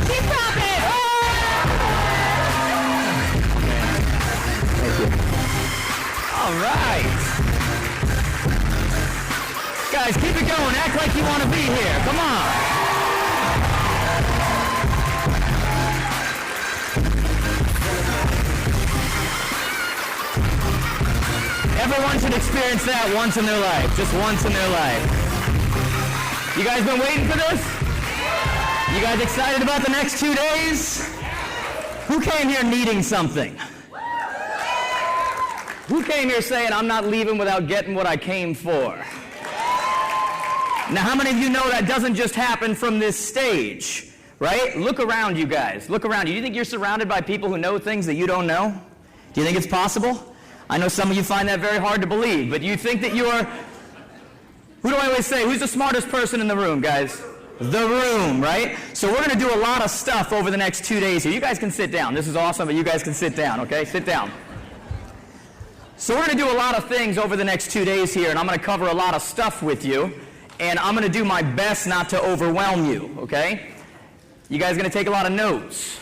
Keep popping! Thank you. All right. Guys, keep it going. Act like you want to be here. Come on. Everyone should experience that once in their life. Just once in their life. You guys been waiting for this? You guys excited about the next 2 days? Who came here needing something? Who came here saying, I'm not leaving without getting what I came for? Now, how many of you know that doesn't just happen from this stage, right? Look around you guys. Look around you. Do you think you're surrounded by people who know things that you don't know? Do you think it's possible? I know some of you find that very hard to believe, but you think that you're... Who do I always say? Who's the smartest person in the room, guys? The room, right? So we're going to do a lot of stuff over the next 2 days here. You guys can sit down. This is awesome, but you guys can sit down, okay? Sit down. So we're going to do a lot of things over the next 2 days here, and I'm going to cover a lot of stuff with you, and I'm going to do my best not to overwhelm you, okay? You guys going to take a lot of notes.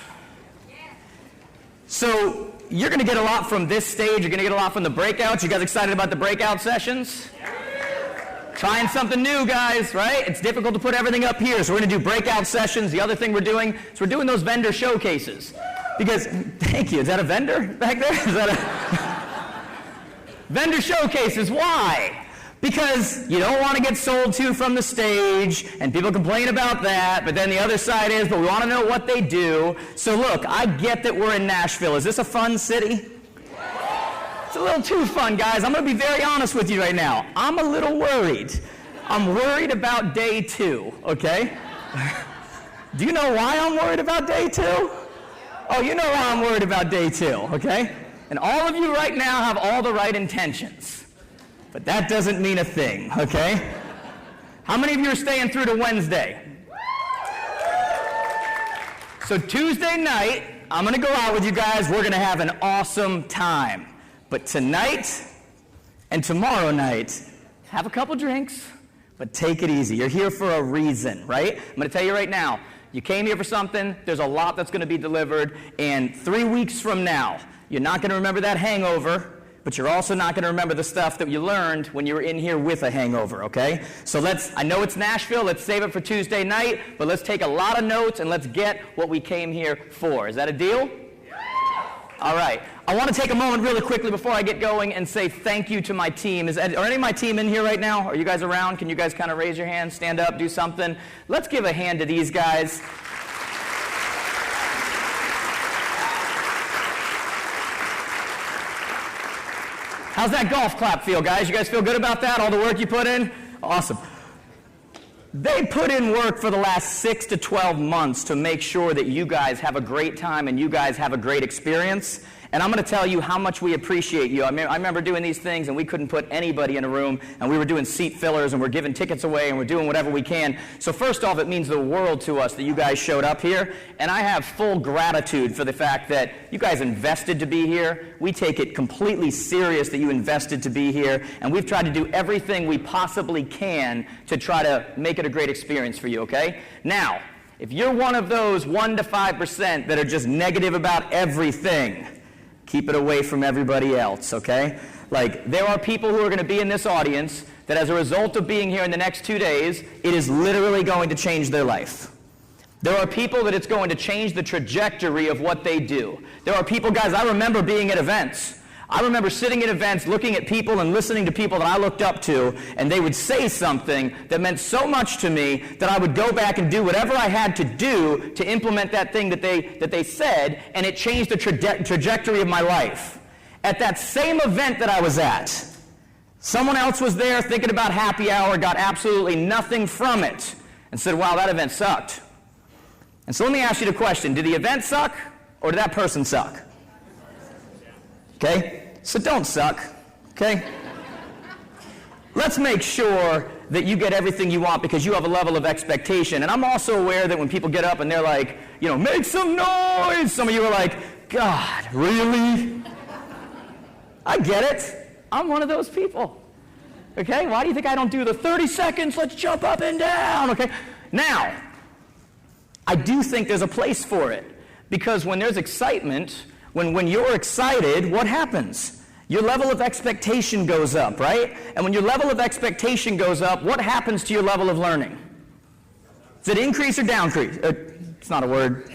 So you're going to get a lot from this stage. You're going to get a lot from the breakouts. You guys excited about the breakout sessions? Trying something new, guys, right? It's difficult to put everything up here, so we're going to do breakout sessions. The other thing we're doing is we're doing those vendor showcases. Because, thank you, is that a vendor back there? Is that a... Vendor showcases, why? Because you don't want to get sold to from the stage, and people complain about that, but then the other side is, but we want to know what they do. So look, I get that we're in Nashville. Is this a fun city? It's a little too fun, guys. I'm going to be very honest with you right now. I'm a little worried. I'm worried about day 2, okay? Do you know why I'm worried about day 2? Oh, you know why I'm worried about day 2, okay? And all of you right now have all the right intentions. But that doesn't mean a thing, okay? How many of you are staying through to Wednesday? So Tuesday night, I'm going to go out with you guys. We're going to have an awesome time. But tonight and tomorrow night, have a couple drinks, but take it easy. You're here for a reason, right? I'm going to tell you right now, you came here for something, there's a lot that's going to be delivered, and 3 weeks from now, you're not going to remember that hangover, but you're also not going to remember the stuff that you learned when you were in here with a hangover, okay? So I know it's Nashville, let's save it for Tuesday night, but let's take a lot of notes and let's get what we came here for. Is that a deal? All right. I want to take a moment really quickly before I get going and say thank you to my team. Are any of my team in here right now? Are you guys around? Can you guys kind of raise your hands, stand up, do something? Let's give a hand to these guys. How's that golf clap feel, guys? You guys feel good about that? All the work you put in? Awesome. They put in work for the last 6 to 12 months to make sure that you guys have a great time and you guys have a great experience. And I'm going to tell you how much we appreciate you. I remember doing these things and we couldn't put anybody in a room, and we were doing seat fillers and we're giving tickets away and we're doing whatever we can. So first off, it means the world to us that you guys showed up here, and I have full gratitude for the fact that you guys invested to be here. We take it completely serious that you invested to be here, and we've tried to do everything we possibly can to try to make it a great experience for you, okay? Now, if you're one of those 1 to 5% that are just negative about everything, keep it away from everybody else, okay? Like, there are people who are going to be in this audience that as a result of being here in the next 2 days, it is literally going to change their life. There are people that it's going to change the trajectory of what they do. There are people, guys, I remember being at events. I remember sitting at events, looking at people and listening to people that I looked up to, and they would say something that meant so much to me that I would go back and do whatever I had to do to implement that thing that they said, and it changed the trajectory of my life. At that same event that I was at, someone else was there thinking about happy hour, got absolutely nothing from it, and said, wow, that event sucked. And so let me ask you the question, did the event suck, or did that person suck? Okay? So don't suck, okay? Let's make sure that you get everything you want because you have a level of expectation. And I'm also aware that when people get up and they're like, make some noise, some of you are like, God, really? I get it. I'm one of those people. Okay? Why do you think I don't do the 30 seconds, let's jump up and down? Okay? Now, I do think there's a place for it. Because when there's excitement, when you're excited, what happens? Your level of expectation goes up, right? And when your level of expectation goes up, what happens to your level of learning? Does it increase or decrease? It's not a word.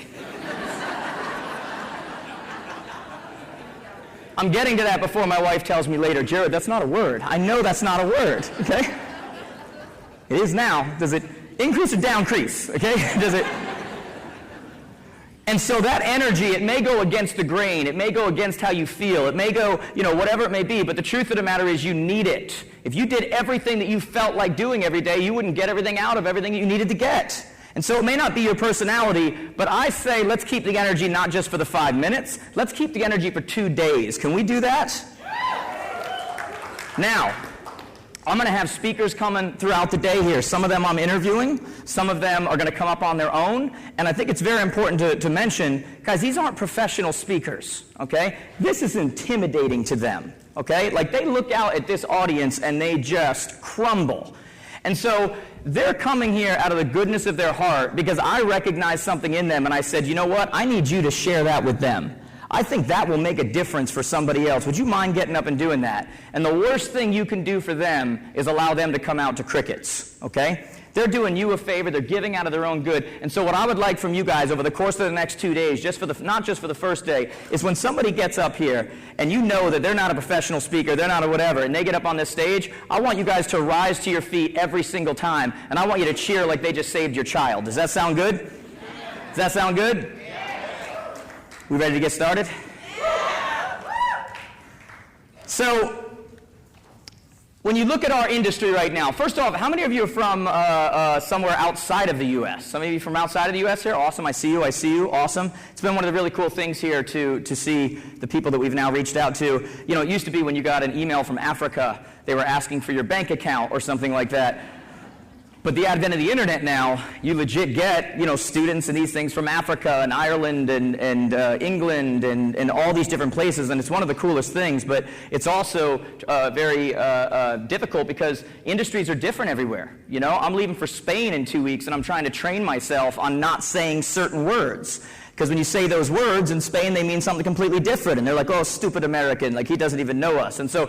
I'm getting to that before my wife tells me later, Jared, that's not a word. I know that's not a word, okay? It is now. Does it increase or decrease, okay? Does it? And so that energy, it may go against the grain. It may go against how you feel. It may go, whatever it may be. But the truth of the matter is you need it. If you did everything that you felt like doing every day, you wouldn't get everything out of everything you needed to get. And so it may not be your personality, but I say let's keep the energy not just for the 5 minutes. Let's keep the energy for 2 days. Can we do that? Now, I'm going to have speakers coming throughout the day here. Some of them I'm interviewing. Some of them are going to come up on their own. And I think it's very important to mention, guys, these aren't professional speakers, okay? This is intimidating to them, okay? Like, they look out at this audience and they just crumble. And so they're coming here out of the goodness of their heart because I recognize something in them, and I said, you know what? I need you to share that with them. I think that will make a difference for somebody else. Would you mind getting up and doing that? And the worst thing you can do for them is allow them to come out to crickets, okay? They're doing you a favor. They're giving out of their own good. And so what I would like from you guys over the course of the next 2 days, not just for the first day, is when somebody gets up here and you know that they're not a professional speaker, they're not a whatever, and they get up on this stage, I want you guys to rise to your feet every single time, and I want you to cheer like they just saved your child. Does that sound good? Does that sound good? We ready to get started? So, when you look at our industry right now, first off, how many of you are from somewhere outside of the U.S.? Some of you from outside of the U.S. here? Awesome, I see you, awesome. It's been one of the really cool things here to see the people that we've now reached out to. It used to be when you got an email from Africa, they were asking for your bank account or something like that. But the advent of the internet now, you legit get, students and these things from Africa and Ireland and England and all these different places, and it's one of the coolest things, but it's also very difficult because industries are different everywhere. I'm leaving for Spain in 2 weeks, and I'm trying to train myself on not saying certain words. Because when you say those words in Spain, they mean something completely different. And they're like, oh, stupid American, like he doesn't even know us. And so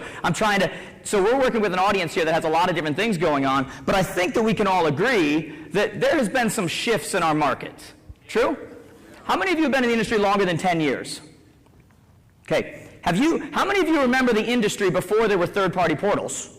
so we're working with an audience here that has a lot of different things going on. But I think that we can all agree that there has been some shifts in our market. True? How many of you have been in the industry longer than 10 years? Okay. How many of you remember the industry before there were third-party portals?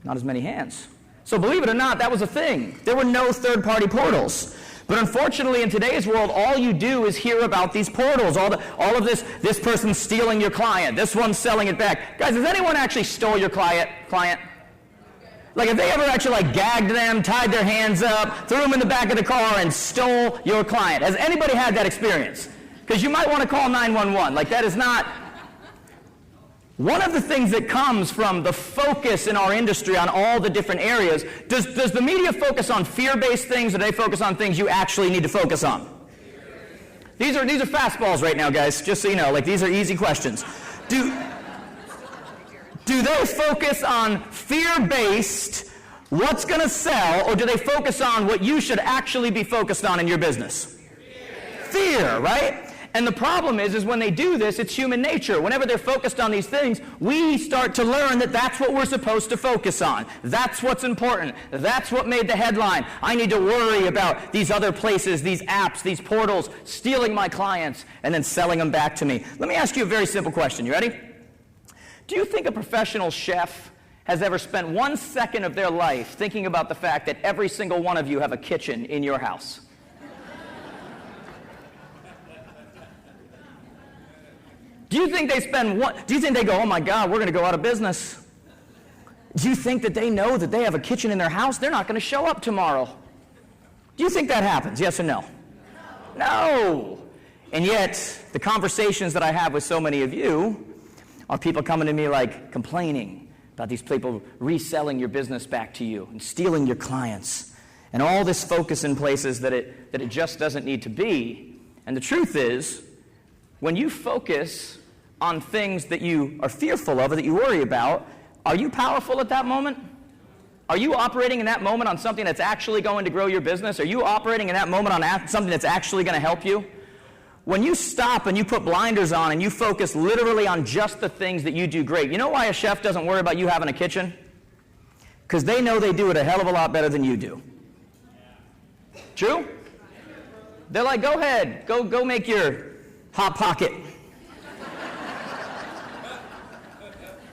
Not as many hands. So believe it or not, that was a thing. There were no third-party portals. But unfortunately, in today's world, all you do is hear about these portals, all of this person's stealing your client, this one's selling it back. Guys, has anyone actually stole your client? Like, have they ever actually, gagged them, tied their hands up, threw them in the back of the car, and stole your client? Has anybody had that experience? Because you might want to call 911. That is not... One of the things that comes from the focus in our industry on all the different areas, does the media focus on fear-based things, or do they focus on things you actually need to focus on? These are fastballs right now, guys, just so you know. These are easy questions. Do they focus on fear-based, what's going to sell, or do they focus on what you should actually be focused on in your business? Fear, right? And the problem is when they do this, it's human nature. Whenever they're focused on these things, we start to learn that that's what we're supposed to focus on. That's what's important. That's what made the headline. I need to worry about these other places, these apps, these portals, stealing my clients, and then selling them back to me. Let me ask you a very simple question. You ready? Do you think a professional chef has ever spent 1 second of their life thinking about the fact that every single one of you have a kitchen in your house? Do you think they go, oh my God, we're going to go out of business? Do you think that they know that they have a kitchen in their house? They're not going to show up tomorrow. Do you think that happens? Yes or no? No. And yet, the conversations that I have with so many of you are people coming to me complaining about these people reselling your business back to you and stealing your clients and all this focus in places that it just doesn't need to be. And the truth is, when you focus on things that you are fearful of or that you worry about, Are you powerful at that moment? Are you operating in that moment on something that's actually going to grow your business? Are you operating in that moment on something that's actually going to help you? When you stop and you put blinders on and you focus literally on just the things that you do great, you know why a chef doesn't worry about you having a kitchen? Because they know they do it a hell of a lot better than you do. True? They're like, go ahead, go make your Hot Pocket.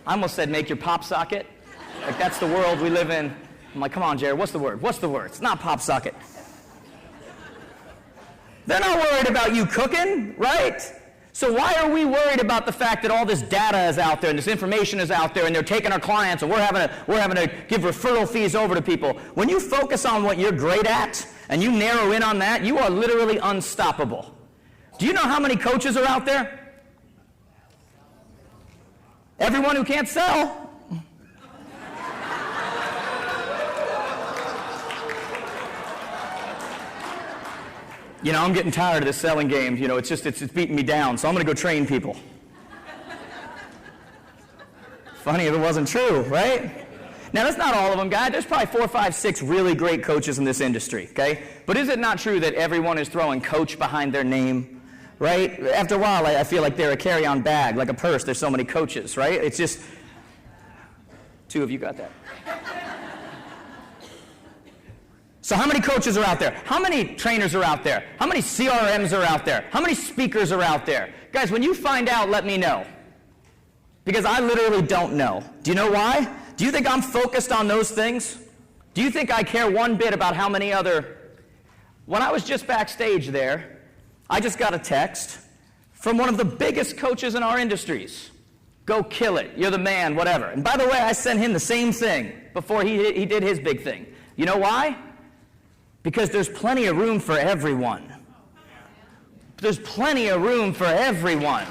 I almost said make your pop socket. Like, that's the world we live in. I'm like, come on, Jared, what's the word? What's the word? It's not pop socket. They're not worried about you cooking, right? So why are we worried about the fact that all this data is out there and this information is out there and they're taking our clients and we're having to give referral fees over to people? When you focus on what you're great at and you narrow in on that, you are literally unstoppable. Do you know how many coaches are out there? Everyone who can't sell. You know, I'm getting tired of this selling game. You know, it's beating me down, so I'm going to go train people. Funny if it wasn't true, right? Now, that's not all of them, guys. There's probably 4, 5, 6 really great coaches in this industry, okay? But is it not true that everyone is throwing coach behind their name, right? After a while, I feel like they're a carry-on bag, like a purse. There's so many coaches, right? It's just, 2 of you got that. So how many coaches are out there? How many trainers are out there? How many CRMs are out there? How many speakers are out there? Guys, when you find out, let me know. Because I literally don't know. Do you know why? Do you think I'm focused on those things? Do you think I care one bit about how many other... When I was just backstage there, I just got a text from one of the biggest coaches in our industries. Go kill it. You're the man, whatever. And by the way, I sent him the same thing before he did his big thing. You know why? Because there's plenty of room for everyone. There's plenty of room for everyone.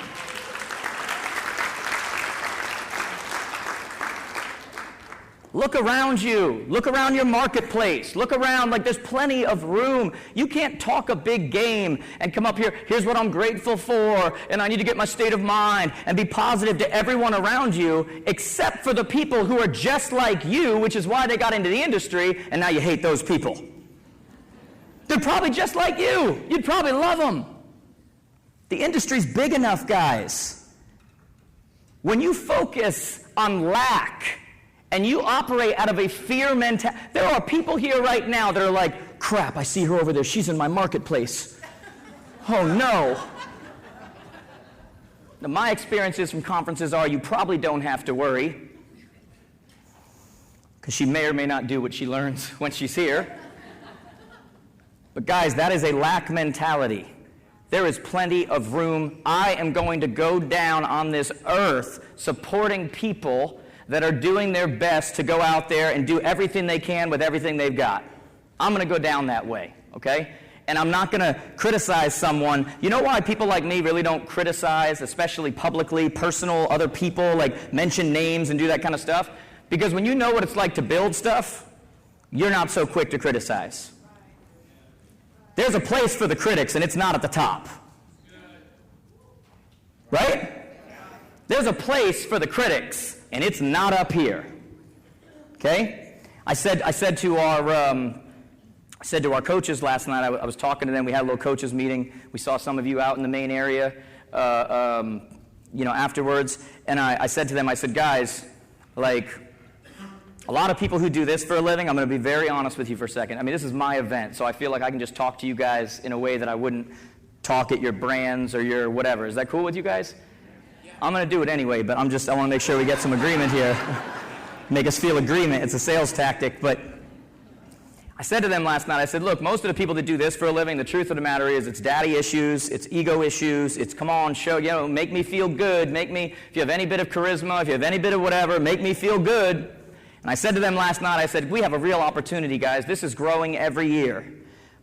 Look around you. Look around your marketplace. Look around, like there's plenty of room. You can't talk a big game and come up here, here's what I'm grateful for, and I need to get my state of mind, and be positive to everyone around you, except for the people who are just like you, which is why they got into the industry, and now you hate those people. They're probably just like you. You'd probably love them. The industry's big enough, guys. When you focus on lack and you operate out of a fear mentality, there are people here right now that are like, crap, I see her over there. She's in my marketplace. Oh, no. Now, my experiences from conferences are you probably don't have to worry, because she may or may not do what she learns when she's here. But guys, that is a lack mentality. There is plenty of room. I am going to go down on this earth supporting people that are doing their best to go out there and do everything they can with everything they've got. I'm going to go down that way, okay? And I'm not going to criticize someone. You know why people like me really don't criticize, especially publicly, personal, other people, like mention names and do that kind of stuff? Because when you know what it's like to build stuff, you're not so quick to criticize. There's a place for the critics, and it's not at the top. Right? There's a place for the critics, and it's not up here. Okay? I said to our coaches last night, I was talking to them, we had a little coaches meeting. We saw some of you out in the main area, afterwards. And I said to them, I said, guys, like, a lot of people who do this for a living, I'm going to be very honest with you for a second. I mean, this is my event, so I feel like I can just talk to you guys in a way that I wouldn't talk at your brands or your whatever. Is that cool with you guys? Yeah. I'm going to do it anyway, but I want to make sure we get some agreement here. Make us feel agreement. It's a sales tactic. But I said to them last night, I said, look, most of the people that do this for a living, the truth of the matter is it's daddy issues, it's ego issues, it's come on, show, make me feel good, if you have any bit of charisma, if you have any bit of whatever, make me feel good. And I said to them last night, I said, we have a real opportunity, guys. This is growing every year.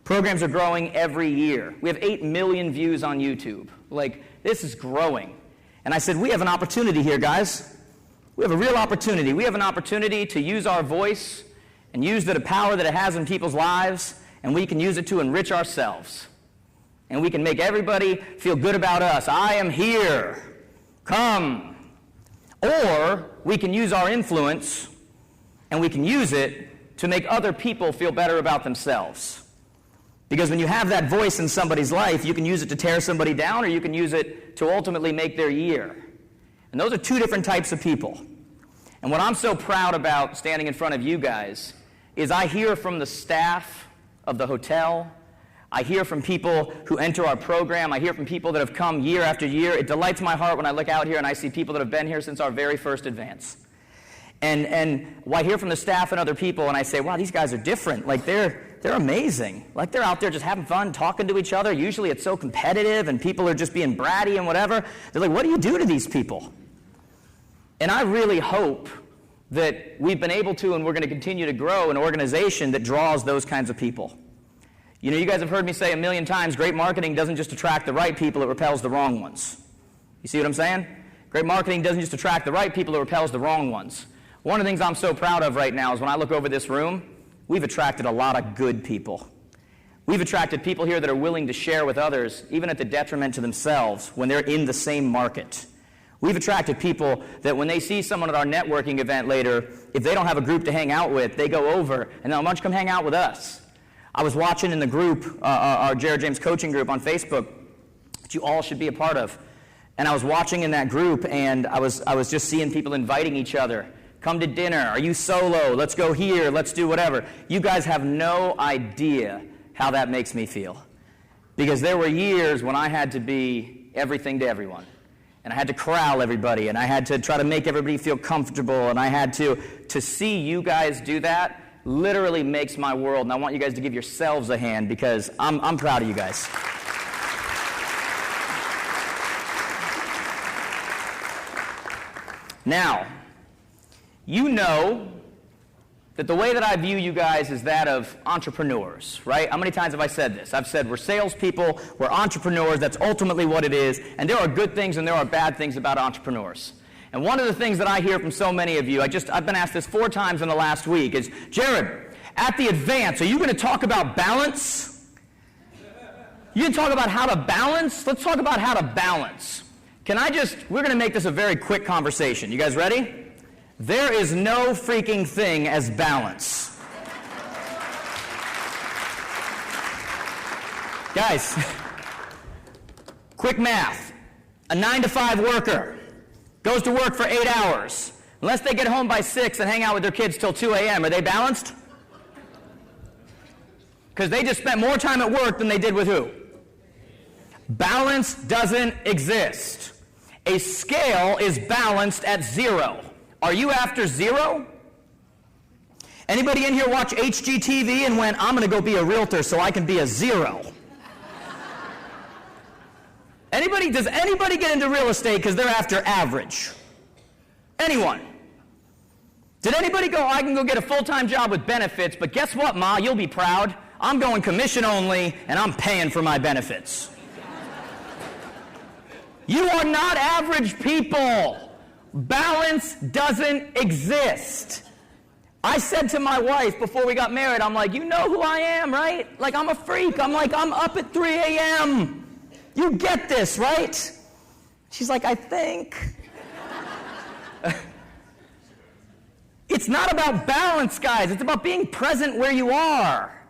Programs are growing every year. We have 8 million views on YouTube. Like, this is growing. And I said, we have an opportunity here, guys. We have a real opportunity. We have an opportunity to use our voice and use the power that it has in people's lives, and we can use it to enrich ourselves. And we can make everybody feel good about us. I am here. Come. Or we can use our influence and we can use it to make other people feel better about themselves. Because when you have that voice in somebody's life, you can use it to tear somebody down, or you can use it to ultimately make their year. And those are two different types of people. And what I'm so proud about standing in front of you guys is I hear from the staff of the hotel, I hear from people who enter our program, I hear from people that have come year after year. It delights my heart when I look out here and I see people that have been here since our very first advance. And I hear from the staff and other people, and I say, wow, these guys are different. Like, they're amazing. Like, they're out there just having fun, talking to each other. Usually it's so competitive, and people are just being bratty and whatever. They're like, what do you do to these people? And I really hope that we've been able to, and we're going to continue to grow an organization that draws those kinds of people. You know, you guys have heard me say a million times, great marketing doesn't just attract the right people, it repels the wrong ones. You see what I'm saying? Great marketing doesn't just attract the right people, it repels the wrong ones. One of the things I'm so proud of right now is when I look over this room, we've attracted a lot of good people. We've attracted people here that are willing to share with others, even at the detriment to themselves, when they're in the same market. We've attracted people that when they see someone at our networking event later, if they don't have a group to hang out with, they go over and they'll, why don't you come hang out with us? I was watching in the group, our Jared James coaching group on Facebook, that you all should be a part of. And I was watching in that group, and I was just seeing people inviting each other. Come to dinner. Are you solo? Let's go here. Let's do whatever. You guys have no idea how that makes me feel. Because there were years when I had to be everything to everyone. And I had to corral everybody, and I had to try to make everybody feel comfortable, and I had to see you guys do that literally makes my world. And I want you guys to give yourselves a hand, because I'm proud of you guys. Now, you know that the way that I view you guys is that of entrepreneurs, right? How many times have I said this? I've said we're salespeople, we're entrepreneurs, that's ultimately what it is, and there are good things and there are bad things about entrepreneurs. And one of the things that I hear from so many of you, I've been asked this 4 times in the last week, is, Jared, at the advance, are you going to talk about balance? You going to talk about how to balance? Let's talk about how to balance. We're going to make this a very quick conversation. You guys ready? There is no freaking thing as balance. Guys, quick math. A 9-to-5 worker goes to work for 8 hours. Unless they get home by 6 and hang out with their kids till 2 a.m., are they balanced? Because they just spent more time at work than they did with who? Balance doesn't exist. A scale is balanced at 0. Are you after 0? Anybody in here watch HGTV and went, I'm going to go be a realtor so I can be a 0? Does anybody get into real estate because they're after average? Anyone? Did anybody go, I can go get a full-time job with benefits, but guess what, Ma? You'll be proud. I'm going commission only, and I'm paying for my benefits. You are not average people. Balance doesn't exist. I said to my wife before we got married, I'm like, you know who I am, right? Like, I'm a freak. I'm up at 3 a.m. You get this, right? She's like, I think. It's not about balance, guys. It's about being present where you are.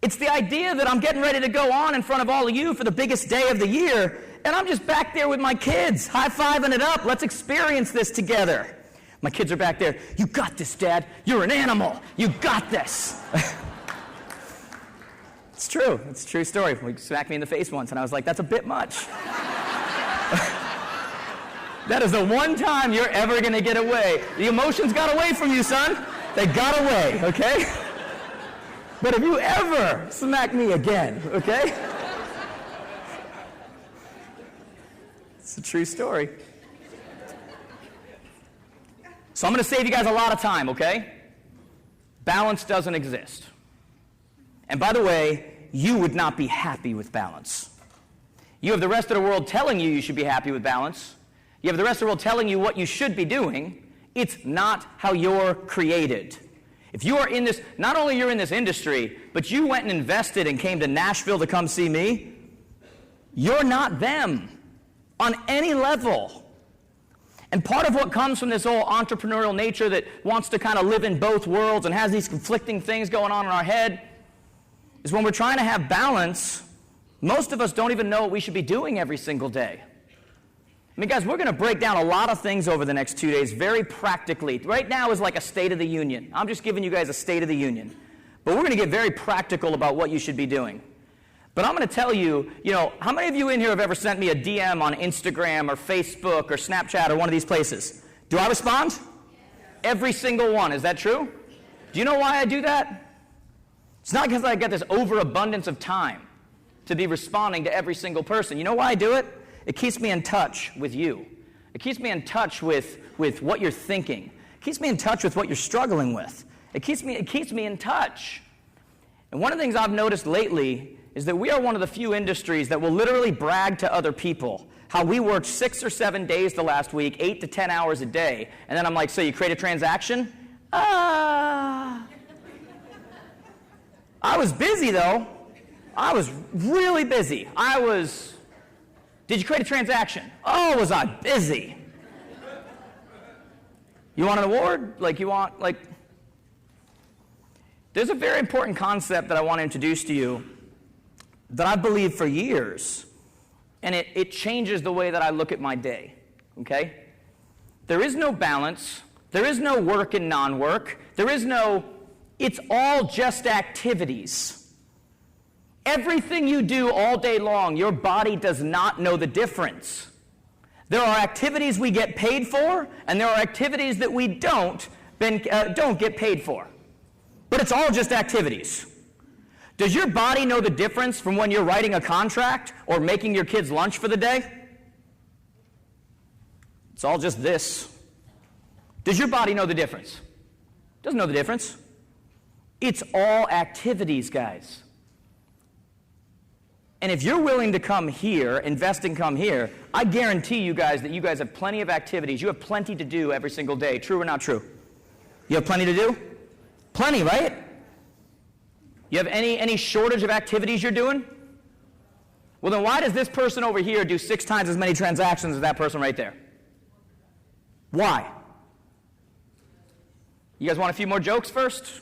It's the idea that I'm getting ready to go on in front of all of you for the biggest day of the year, and I'm just back there with my kids, high-fiving it up. Let's experience this together. My kids are back there. You got this, Dad. You're an animal. You got this. It's true. It's a true story. He smacked me in the face once, and I was like, that's a bit much. That is the one time you're ever going to get away. The emotions got away from you, son. They got away, okay? But if you ever smack me again, okay? It's a true story. So I'm going to save you guys a lot of time, okay? Balance doesn't exist. And by the way, you would not be happy with balance. You have the rest of the world telling you you should be happy with balance. You have the rest of the world telling you what you should be doing. It's not how you're created. If you are in this, not only you're in this industry, but you went and invested and came to Nashville to come see me, you're not them on any level. And part of what comes from this whole entrepreneurial nature that wants to kind of live in both worlds and has these conflicting things going on in our head is when we're trying to have balance, most of us don't even know what we should be doing every single day. I mean, guys, we're going to break down a lot of things over the next 2 days very practically. Right now is like a State of the Union. I'm just giving you guys a State of the Union. But we're going to get very practical about what you should be doing. But I'm going to tell you, how many of you in here have ever sent me a DM on Instagram or Facebook or Snapchat or one of these places? Do I respond? Yes. Every single one. Is that true? Do you know why I do that? It's not because I get this overabundance of time to be responding to every single person. You know why I do it? It keeps me in touch with you. It keeps me in touch with what you're thinking. It keeps me in touch with what you're struggling with. It keeps me in touch. And one of the things I've noticed lately is that we are one of the few industries that will literally brag to other people how we worked 6 or 7 days the last week, 8 to 10 hours a day. And then I'm like, so you create a transaction? I was busy, though. I was really busy. Did you create a transaction? Oh, was I busy? You want an award? There's a very important concept that I want to introduce to you that I believe for years, and it changes the way that I look at my day, okay? There is no balance. There is no work and non-work. It's all just activities. Everything you do all day long, your body does not know the difference. There are activities we get paid for, and there are activities that we don't get paid for. But it's all just activities. Does your body know the difference from when you're writing a contract or making your kids lunch for the day? It's all just this. Does your body know the difference? Doesn't know the difference. It's all activities, guys. And if you're willing to come here, invest and come here, I guarantee you guys that you guys have plenty of activities. You have plenty to do every single day. True or not true? You have plenty to do? Plenty, right? You have any shortage of activities you're doing? Well, then why does this person over here do 6 times as many transactions as that person right there? Why? You guys want a few more jokes first?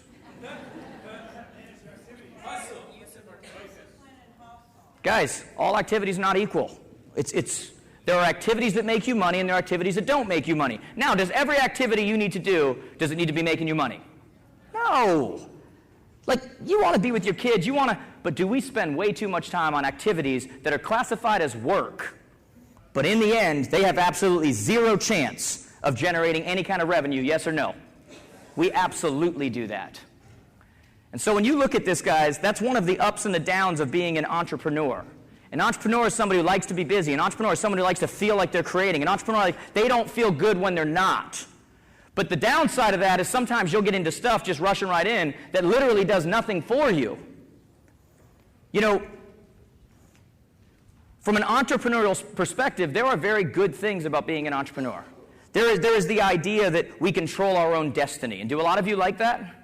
Guys, all activities are not equal. There are activities that make you money and there are activities that don't make you money. Now, does every activity you need to do, does it need to be making you money? No. You want to be with your kids, but do we spend way too much time on activities that are classified as work, but in the end, they have absolutely zero chance of generating any kind of revenue, yes or no? We absolutely do that. And so when you look at this, guys, that's one of the ups and the downs of being an entrepreneur. An entrepreneur is somebody who likes to be busy. An entrepreneur is somebody who likes to feel like they're creating. An entrepreneur, they don't feel good when they're not. But the downside of that is sometimes you'll get into stuff just rushing right in that literally does nothing for you. From an entrepreneurial perspective, there are very good things about being an entrepreneur. There is the idea that we control our own destiny. And do a lot of you like that?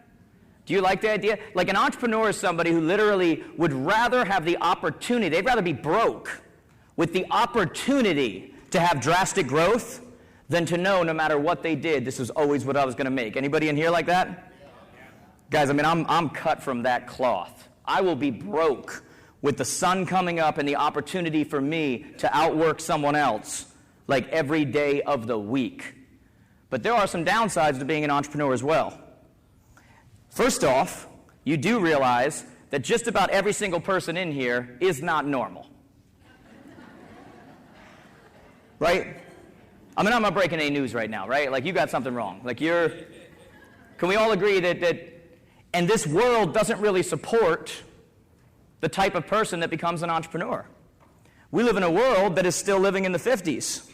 Do you like the idea? Like an entrepreneur is somebody who literally would rather have the opportunity, they'd rather be broke with the opportunity to have drastic growth than to know no matter what they did, this is always what I was going to make. Anybody in here like that? Guys, I'm cut from that cloth. I will be broke with the sun coming up and the opportunity for me to outwork someone else like every day of the week. But there are some downsides to being an entrepreneur as well. First off, you do realize that just about every single person in here is not normal. Right? I'm not breaking any news right now, right? You got something wrong. Can we all agree and this world doesn't really support the type of person that becomes an entrepreneur. We live in a world that is still living in the 50s.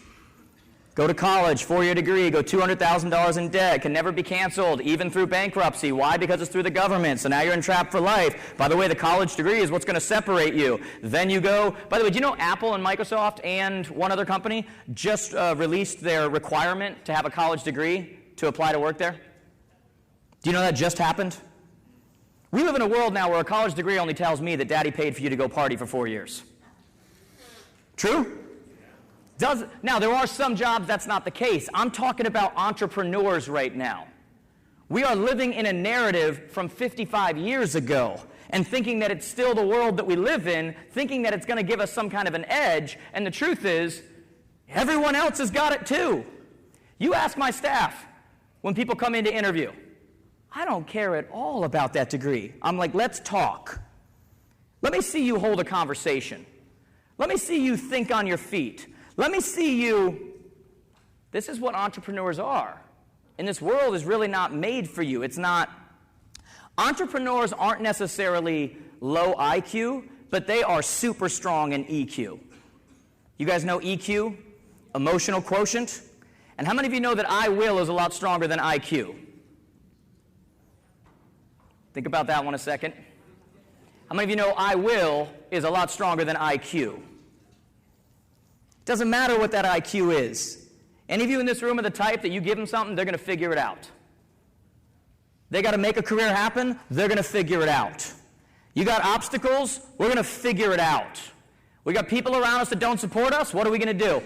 Go to college, 4-year degree, go $200,000 in debt, can never be canceled, even through bankruptcy. Why? Because it's through the government, so now you're entrapped for life. By the way, the college degree is what's going to separate you. Then you go, by the way, do you know Apple and Microsoft and one other company just released their requirement to have a college degree to apply to work there? Do you know that just happened? We live in a world now where a college degree only tells me that daddy paid for you to go party for 4 years. True? Now, there are some jobs that's not the case. I'm talking about entrepreneurs right now. We are living in a narrative from 55 years ago and thinking that it's still the world that we live in, thinking that it's going to give us some kind of an edge, and the truth is, everyone else has got it too. You ask my staff when people come in to interview, I don't care at all about that degree. I'm like, let's talk. Let me see you hold a conversation. Let me see you think on your feet. Let me see you. This is what entrepreneurs are. And this world is really not made for you. It's not. Entrepreneurs aren't necessarily low IQ, but they are super strong in EQ. You guys know EQ? Emotional quotient? And how many of you know that I will is a lot stronger than IQ? Think about that one a second. How many of you know I will is a lot stronger than IQ? It doesn't matter what that IQ is. Any of you in this room are the type that you give them something, they're going to figure it out. They got to make a career happen, they're going to figure it out. You got obstacles, we're going to figure it out. We got people around us that don't support us, what are we going to do?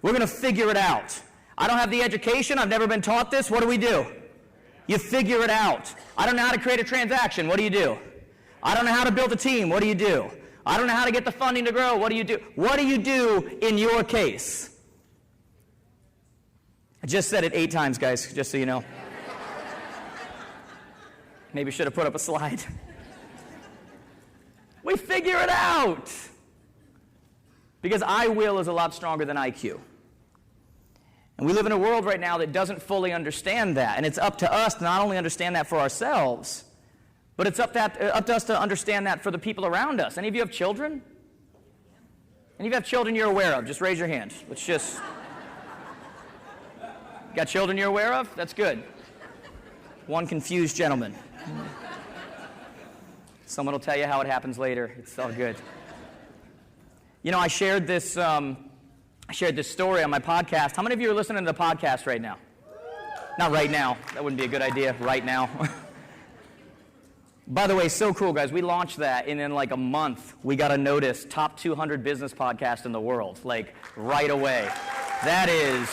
We're going to figure it out. I don't have the education, I've never been taught this, what do? You figure it out. I don't know how to create a transaction, what do? I don't know how to build a team, what do? I don't know how to get the funding to grow, what do? What do you do in your case? I just said it 8 times, guys, just so you know. Maybe should have put up a slide. We figure it out. Because I will is a lot stronger than IQ. And we live in a world right now that doesn't fully understand that. And it's up to us to not only understand that for ourselves, but it's up to us to understand that for the people around us. Any of you have children? Any of you have children you're aware of? Just raise your hand. Let's just... Got children you're aware of? That's good. One confused gentleman. Someone will tell you how it happens later. It's all good. You know, I shared this story on my podcast. How many of you are listening to the podcast right now? Not right now. That wouldn't be a good idea. Right now. By the way, so cool, guys. We launched that, and in like a month, we got a notice, top 200 business podcast in the world, like right away. That is...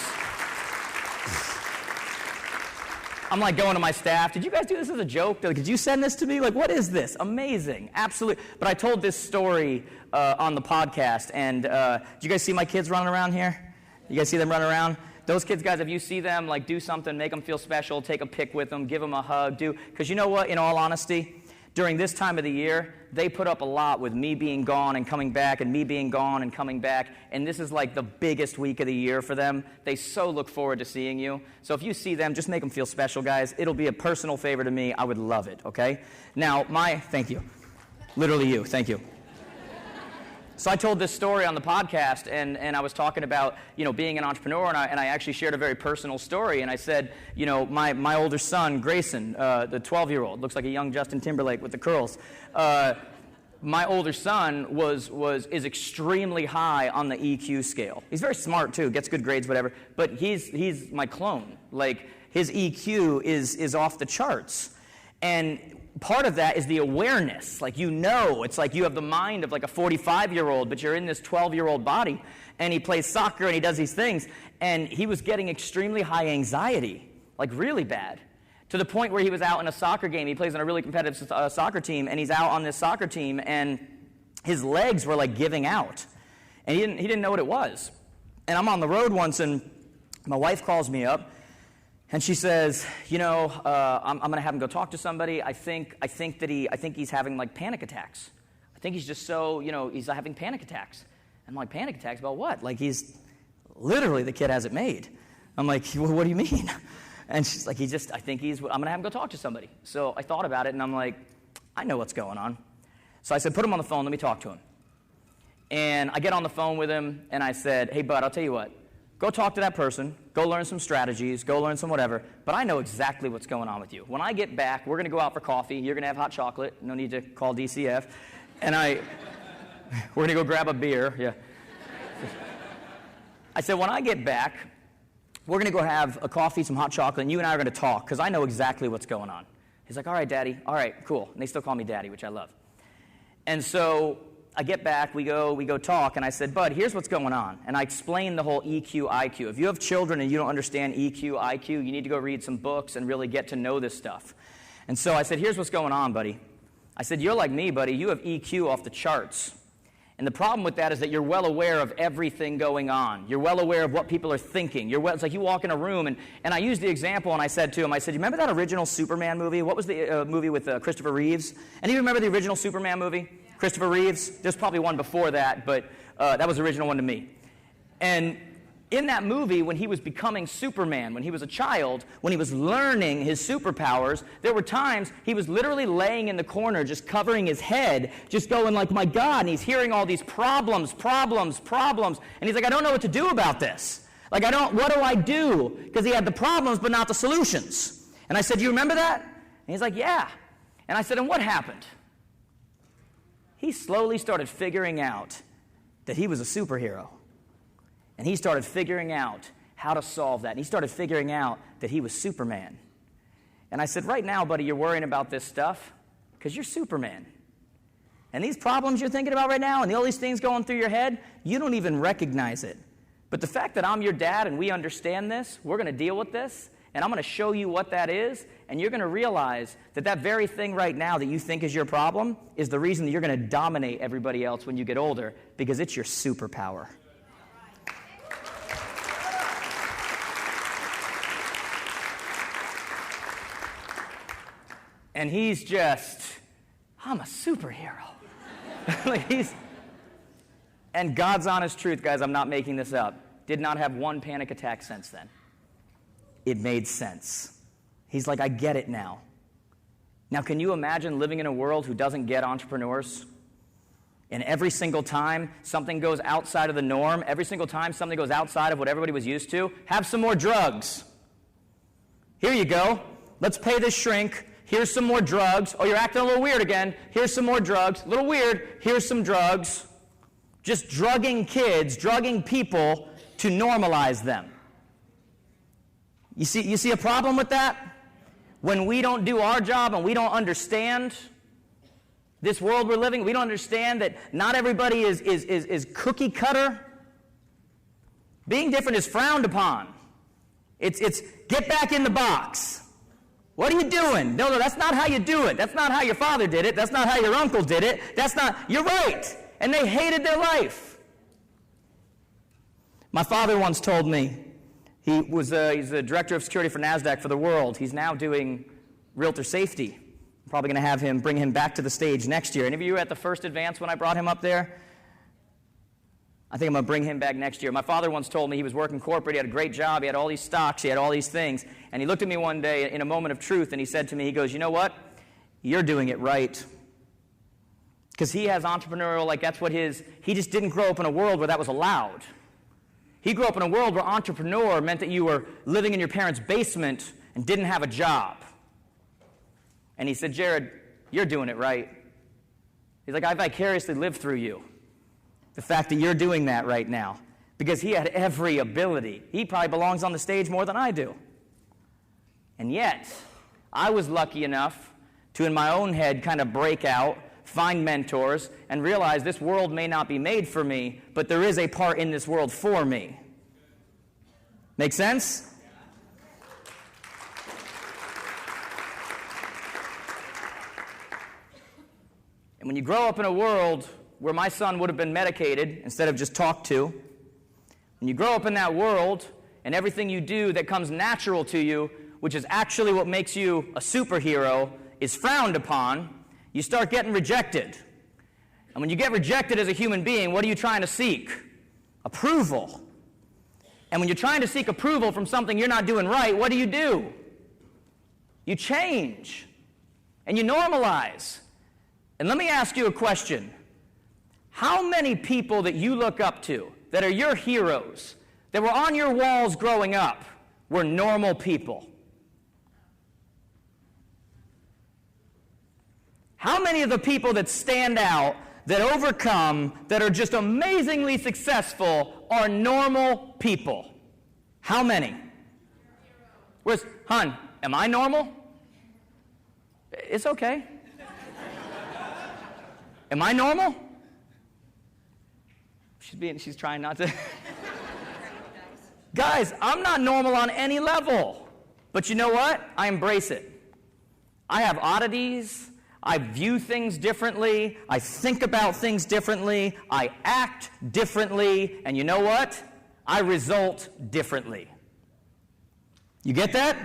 I'm like going to my staff, did you guys do this as a joke? Like, did you send this to me? Like, what is this? Amazing. Absolutely. But I told this story on the podcast, and did you guys see my kids running around here? You guys see them running around? Those kids, guys, if you see them, like, do something, make them feel special, take a pic with them, give them a hug, because you know what, in all honesty, during this time of the year, they put up a lot with me being gone and coming back and me being gone and coming back, and this is like the biggest week of the year for them. They so look forward to seeing you. So if you see them, just make them feel special, guys. It'll be a personal favor to me. I would love it, okay? Now, thank you. Literally you, thank you. So I told this story on the podcast, and I was talking about, you know, being an entrepreneur, and I actually shared a very personal story, and I said, you know, my older son, Grayson, the 12-year-old, looks like a young Justin Timberlake with the curls. My older son is extremely high on the EQ scale. He's very smart, too, gets good grades, whatever, but he's my clone. Like, his EQ is off the charts. And part of that is the awareness. Like, you know, it's like you have the mind of like a 45-year-old, but you're in this 12-year-old body, and he plays soccer and he does these things, and he was getting extremely high anxiety, like really bad, to the point where he was out in a soccer game. He plays on a really competitive soccer team, and he's out on this soccer team, and his legs were like giving out, and he didn't know what it was. And I'm on the road once, and my wife calls me up, and she says, you know, I'm going to have him go talk to somebody. I think he's having like panic attacks. I think he's just so, you know, he's having panic attacks. I'm like, panic attacks about what? Like, he's literally, the kid has it made. I'm like, well, what do you mean? And she's like, I'm going to have him go talk to somebody. So I thought about it, and I'm like, I know what's going on. So I said, put him on the phone, let me talk to him. And I get on the phone with him, and I said, hey, bud, I'll tell you what. Go talk to that person, go learn some strategies, go learn some whatever, but I know exactly what's going on with you. When I get back, we're going to go out for coffee, you're going to have hot chocolate, no need to call DCF, and we're going to go grab a beer, yeah. I said, when I get back, we're going to go have a coffee, some hot chocolate, and you and I are going to talk, because I know exactly what's going on. He's like, all right, Daddy, all right, cool. And they still call me Daddy, which I love. And so I get back, we go talk, and I said, Bud, here's what's going on. And I explained the whole EQ, IQ. If you have children and you don't understand EQ, IQ, you need to go read some books and really get to know this stuff. And so I said, here's what's going on, buddy. I said, you're like me, buddy. You have EQ off the charts. And the problem with that is that you're well aware of everything going on. You're well aware of what people are thinking. It's like you walk in a room, and I used the example, and I said to him, you remember that original Superman movie? What was the movie with Christopher Reeves? Any of you remember the original Superman movie? Yeah. Christopher Reeves? There's probably one before that, but that was the original one to me. And in that movie, when he was becoming Superman, when he was a child, when he was learning his superpowers, there were times he was literally laying in the corner, just covering his head, just going like, my God, and he's hearing all these problems, and he's like, I don't know what to do about this. Like, what do I do? Because he had the problems, but not the solutions. And I said, do you remember that? And he's like, yeah. And I said, and what happened? He slowly started figuring out that he was a superhero. And he started figuring out how to solve that. And he started figuring out that he was Superman. And I said, right now, buddy, you're worrying about this stuff because you're Superman. And these problems you're thinking about right now and all these things going through your head, you don't even recognize it. But the fact that I'm your dad and we understand this, we're going to deal with this, and I'm going to show you what that is, and you're going to realize that that very thing right now that you think is your problem is the reason that you're going to dominate everybody else when you get older, because it's your superpower. And he's just, I'm a superhero. And God's honest truth, guys, I'm not making this up, did not have one panic attack since then. It made sense. He's like, I get it now. Now, can you imagine living in a world who doesn't get entrepreneurs? And every single time something goes outside of the norm, every single time something goes outside of what everybody was used to, have some more drugs. Here you go. Let's pay this shrink. Here's some more drugs. Oh, you're acting a little weird again. Here's some more drugs. A little weird. Here's some drugs. Just drugging kids, drugging people to normalize them. You see a problem with that? When we don't do our job and we don't understand this world we're living, we don't understand that not everybody is cookie cutter. Being different is frowned upon. It's get back in the box. What are you doing? No, that's not how you do it. That's not how your father did it. That's not how your uncle did it. You're right. And they hated their life. My father once told me, he's the director of security for NASDAQ for the world. He's now doing realtor safety. I'm probably going to bring him back to the stage next year. Any of you were at the first advance when I brought him up there? I think I'm going to bring him back next year. My father once told me he was working corporate. He had a great job. He had all these stocks. He had all these things. And he looked at me one day in a moment of truth, and he said to me, he goes, you know what? You're doing it right. Because he has entrepreneurial, that's what he just didn't grow up in a world where that was allowed. He grew up in a world where entrepreneur meant that you were living in your parents' basement and didn't have a job. And he said, Jared, you're doing it right. He's like, I vicariously lived through you. The fact that you're doing that right now. Because he had every ability. He probably belongs on the stage more than I do. And yet, I was lucky enough to, in my own head, kind of break out, find mentors, and realize this world may not be made for me, but there is a part in this world for me. Make sense? And when you grow up in a world where my son would have been medicated instead of just talked to, when you grow up in that world and everything you do that comes natural to you, which is actually what makes you a superhero, is frowned upon, you start getting rejected. And when you get rejected as a human being, what are you trying to seek? Approval. And when you're trying to seek approval from something you're not doing right, what do? You change. And you normalize. And let me ask you a question. How many people that you look up to, that are your heroes, that were on your walls growing up, were normal people? How many of the people that stand out, that overcome, that are just amazingly successful are normal people? How many? Where's, hon, am I normal? It's okay. Am I normal? She's trying not to. Guys, I'm not normal on any level. But you know what? I embrace it. I have oddities. I view things differently. I think about things differently. I act differently. And you know what? I result differently. You get that?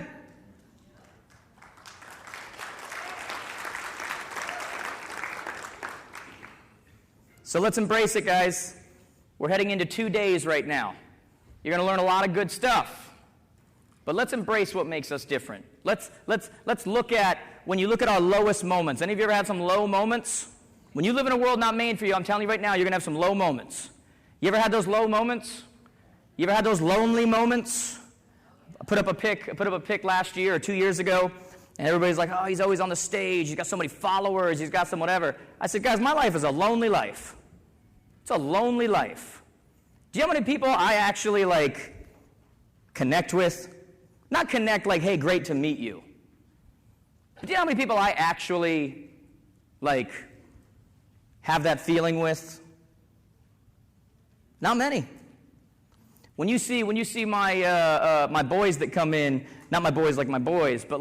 So let's embrace it, guys. We're heading into 2 days right now. You're going to learn a lot of good stuff. But let's embrace what makes us different. Let's look at, when you look at our lowest moments. Any of you ever had some low moments? When you live in a world not made for you, I'm telling you right now, you're going to have some low moments. You ever had those low moments? You ever had those lonely moments? I put up a pic last year or 2 years ago, and everybody's like, oh, he's always on the stage, he's got so many followers, he's got some whatever. I said, guys, my life is a lonely life. It's a lonely life. Do you know how many people I actually, connect with? Not connect like, hey, great to meet you. But do you know how many people I actually, have that feeling with? Not many. When you see my my boys that come in, not my boys like my boys, but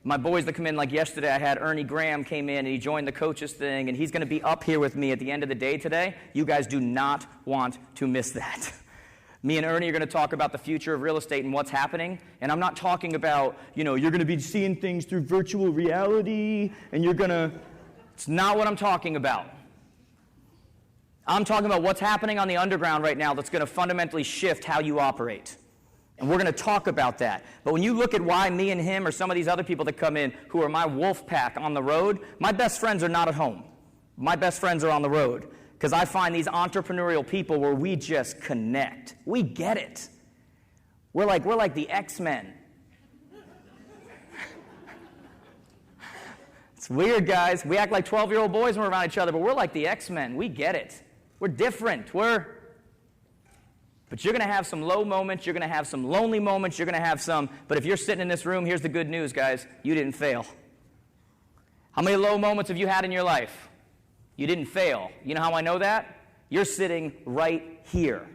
my boys that come in, yesterday I had Ernie Graham came in and he joined the coaches thing, and he's going to be up here with me at the end of the day today. You guys do not want to miss that. Me and Ernie are going to talk about the future of real estate and what's happening. And I'm not talking about, you're going to be seeing things through virtual reality and it's not what I'm talking about. I'm talking about what's happening on the underground right now that's going to fundamentally shift how you operate. And we're going to talk about that. But when you look at why me and him or some of these other people that come in who are my wolf pack on the road, my best friends are not at home. My best friends are on the road. Because I find these entrepreneurial people where we just connect. We get it. We're like the X-Men. It's weird, guys. We act like 12-year-old boys when we're around each other, but we're like the X-Men. We get it. We're different. But you're going to have some low moments. You're going to have some lonely moments. You're going to have some. But if you're sitting in this room, here's the good news, guys. You didn't fail. How many low moments have you had in your life? You didn't fail. You know how I know that? You're sitting right here.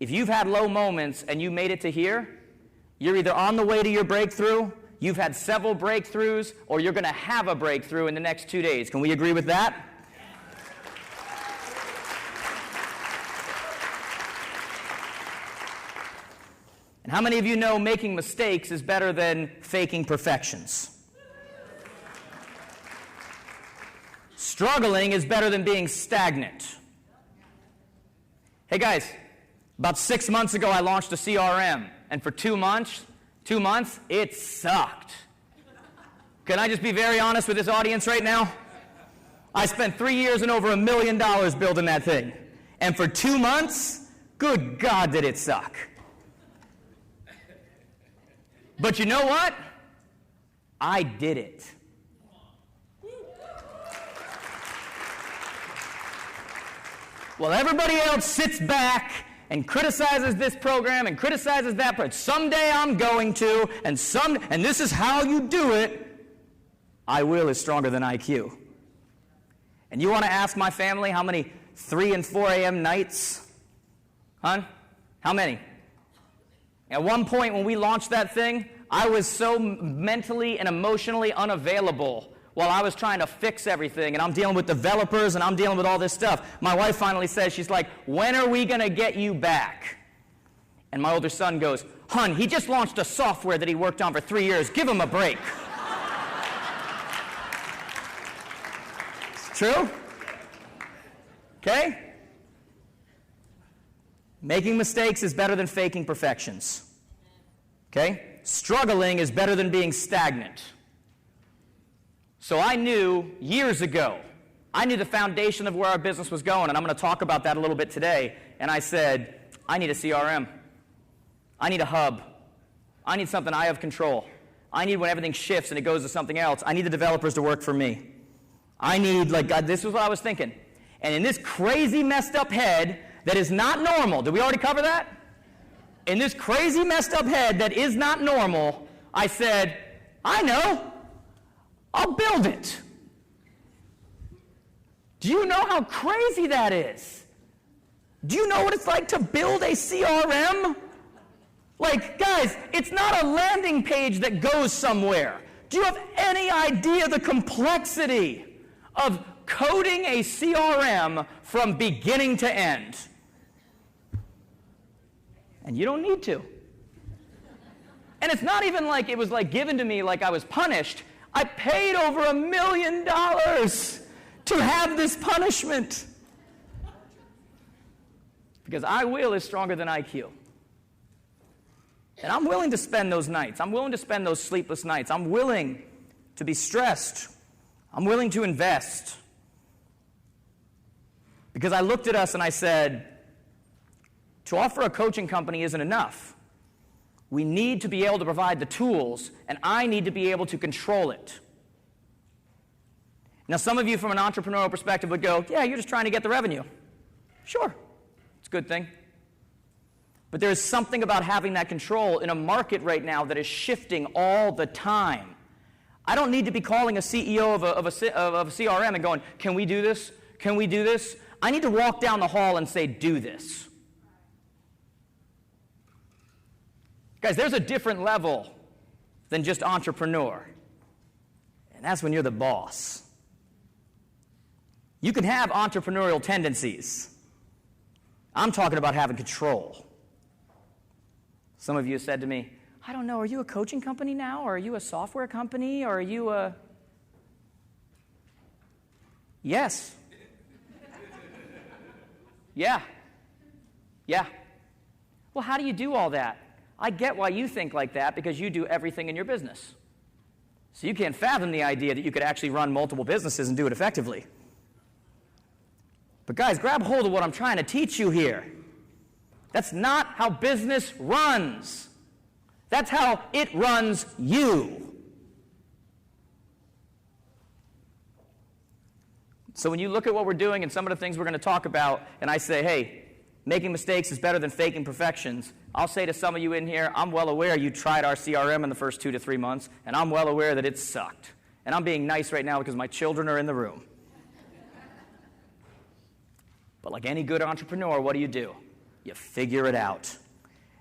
If you've had low moments and you made it to here, you're either on the way to your breakthrough, you've had several breakthroughs, or you're going to have a breakthrough in the next 2 days. Can we agree with that? And how many of you know making mistakes is better than faking perfections? Struggling is better than being stagnant. Hey guys, about 6 months ago I launched a CRM, and for 2 months, it sucked. Can I just be very honest with this audience right now? I spent 3 years and over $1 million building that thing. And for 2 months, good God did it suck. But you know what? I did it. Well, everybody else sits back and criticizes this program and criticizes that, but someday I'm going to, and this is how you do it. I will is stronger than IQ. And you want to ask my family how many 3 and 4 a.m. nights? Huh? How many? At one point when we launched that thing, I was so mentally and emotionally unavailable while I was trying to fix everything, and I'm dealing with developers, and I'm dealing with all this stuff. My wife finally says, she's like, when are we going to get you back? And my older son goes, hon, he just launched a software that he worked on for 3 years. Give him a break. It's true? Okay? Making mistakes is better than faking perfections. Okay? Struggling is better than being stagnant. So I knew years ago, I knew the foundation of where our business was going, and I'm going to talk about that a little bit today. And I said, I need a CRM. I need a hub. I need something I have control. I need when everything shifts and it goes to something else, I need the developers to work for me. I need, this is what I was thinking. And in this crazy messed up head that is not normal, did we already cover that? In this crazy messed up head that is not normal, I said, I know. I'll build it. Do you know how crazy that is? Do you know what it's like to build a CRM? Like, guys, it's not a landing page that goes somewhere. Do you have any idea the complexity of coding a CRM from beginning to end? And you don't need to. And it's not even like it was like given to me like I was punished. I paid over $1 million to have this punishment. Because I will is stronger than IQ. And I'm willing to spend those nights. I'm willing to spend those sleepless nights. I'm willing to be stressed. I'm willing to invest. Because I looked at us and I said, to offer a coaching company isn't enough. We need to be able to provide the tools, and I need to be able to control it. Now, some of you from an entrepreneurial perspective would go, yeah, you're just trying to get the revenue. Sure, it's a good thing. But there is something about having that control in a market right now that is shifting all the time. I don't need to be calling a CEO of a CRM and going, can we do this? Can we do this? I need to walk down the hall and say, do this. Guys, there's a different level than just entrepreneur. And that's when you're the boss. You can have entrepreneurial tendencies. I'm talking about having control. Some of you said to me, I don't know, are you a coaching company now? Or are you a software company? Or are you a... Yes. Yeah. Well, how do you do all that? I get why you think like that, because you do everything in your business. So you can't fathom the idea that you could actually run multiple businesses and do it effectively. But guys, grab hold of what I'm trying to teach you here. That's not how business runs. That's how it runs you. So when you look at what we're doing and some of the things we're going to talk about, and I say, hey, making mistakes is better than faking perfections, I'll say to some of you in here, I'm well aware you tried our CRM in the first 2 to 3 months, and I'm well aware that it sucked. And I'm being nice right now because my children are in the room. But like any good entrepreneur, what do? You figure it out.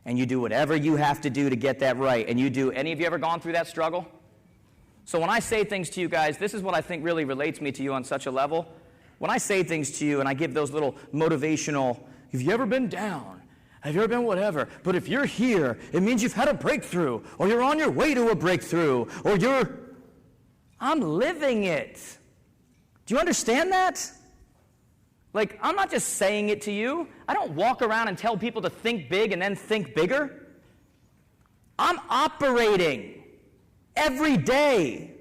And you do whatever you have to do to get that right. And you do. Any of you ever gone through that struggle? So when I say things to you guys, this is what I think really relates me to you on such a level. When I say things to you and I give those little motivational, have you ever been down? Have you ever been whatever? But if you're here, it means you've had a breakthrough, or you're on your way to a breakthrough, or I'm living it. Do you understand that? Like, I'm not just saying it to you. I don't walk around and tell people to think big and then think bigger. I'm operating every day.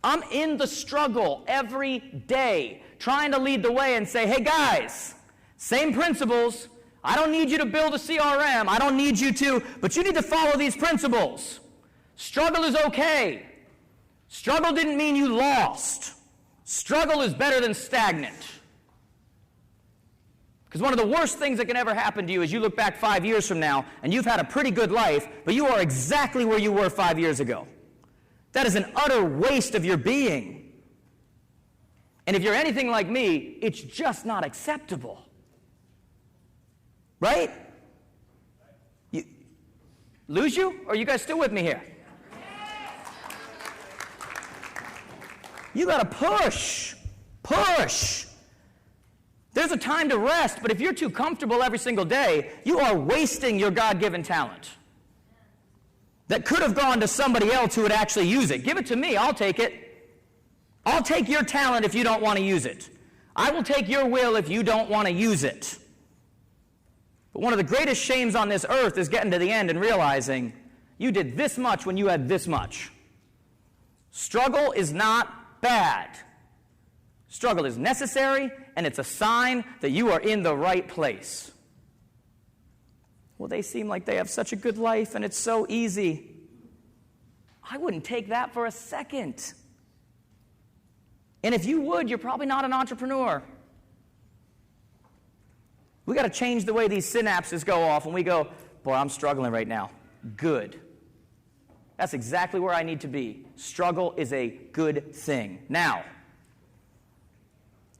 I'm in the struggle every day, trying to lead the way and say, hey guys, same principles. I don't need you to build a CRM. I don't need you to, but you need to follow these principles. Struggle is okay. Struggle didn't mean you lost. Struggle is better than stagnant. Because one of the worst things that can ever happen to you is you look back 5 years from now and you've had a pretty good life, but you are exactly where you were 5 years ago. That is an utter waste of your being. And if you're anything like me, it's just not acceptable. Right? Lose you? Or are you guys still with me here? You got to push. Push. There's a time to rest, but if you're too comfortable every single day, you are wasting your God-given talent that could have gone to somebody else who would actually use it. Give it to me. I'll take it. I'll take your talent if you don't want to use it. I will take your will if you don't want to use it. But one of the greatest shames on this earth is getting to the end and realizing you did this much when you had this much. Struggle is not bad. Struggle is necessary, and it's a sign that you are in the right place. Well, they seem like they have such a good life, and it's so easy. I wouldn't take that for a second. And if you would, you're probably not an entrepreneur. We got to change the way these synapses go off when we go, boy, I'm struggling right now. Good. That's exactly where I need to be. Struggle is a good thing. Now,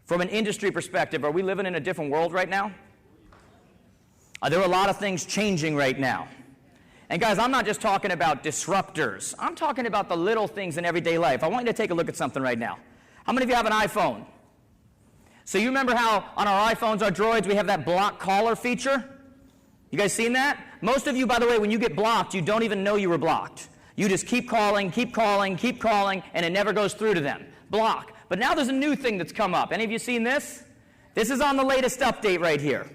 from an industry perspective, are we living in a different world right now? There are a lot of things changing right now. And guys, I'm not just talking about disruptors. I'm talking about the little things in everyday life. I want you to take a look at something right now. How many of you have an iPhone? So you remember how on our iPhones, our Droids, we have that block caller feature? You guys seen that? Most of you, by the way, when you get blocked, you don't even know you were blocked. You just keep calling, and it never goes through to them. Block. But now there's a new thing that's come up. Any of you seen this? This is on the latest update right here.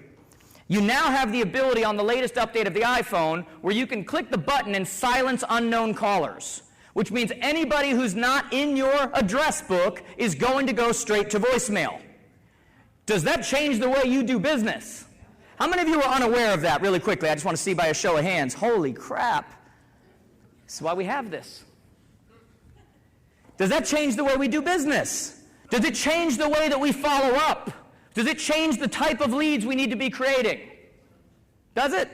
You now have the ability on the latest update of the iPhone where you can click the button and silence unknown callers, which means anybody who's not in your address book is going to go straight to voicemail. Does that change the way you do business? How many of you are unaware of that really quickly? I just want to see by a show of hands. Holy crap. This is why we have this. Does that change the way we do business? Does it change the way that we follow up? Does it change the type of leads we need to be creating? Does it?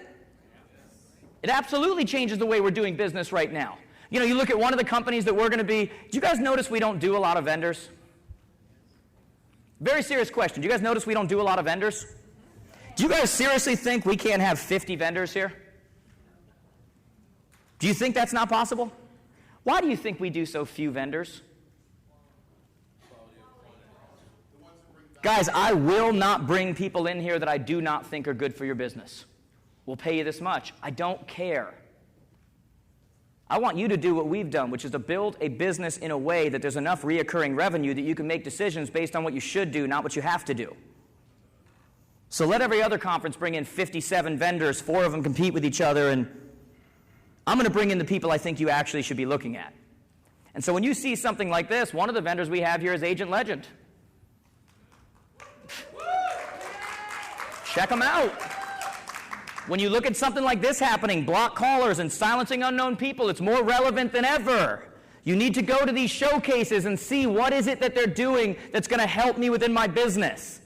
It absolutely changes the way we're doing business right now. You know, you look at one of the companies that we're going to be, do you guys notice we don't do a lot of vendors? Very serious question. Do you guys notice we don't do a lot of vendors? Do you guys seriously think we can't have 50 vendors here? Do you think that's not possible? Why do you think we do so few vendors? Guys, I will not bring people in here that I do not think are good for your business. We'll pay you this much. I don't care. I want you to do what we've done, which is to build a business in a way that there's enough reoccurring revenue that you can make decisions based on what you should do, not what you have to do. So let every other conference bring in 57 vendors, 4 of them compete with each other, and I'm going to bring in the people I think you actually should be looking at. And so when you see something like this, one of the vendors we have here is Agent Legend. Check them out. When you look at something like this happening, block callers and silencing unknown people, it's more relevant than ever. You need to go to these showcases and see what is it that they're doing that's going to help me within my business.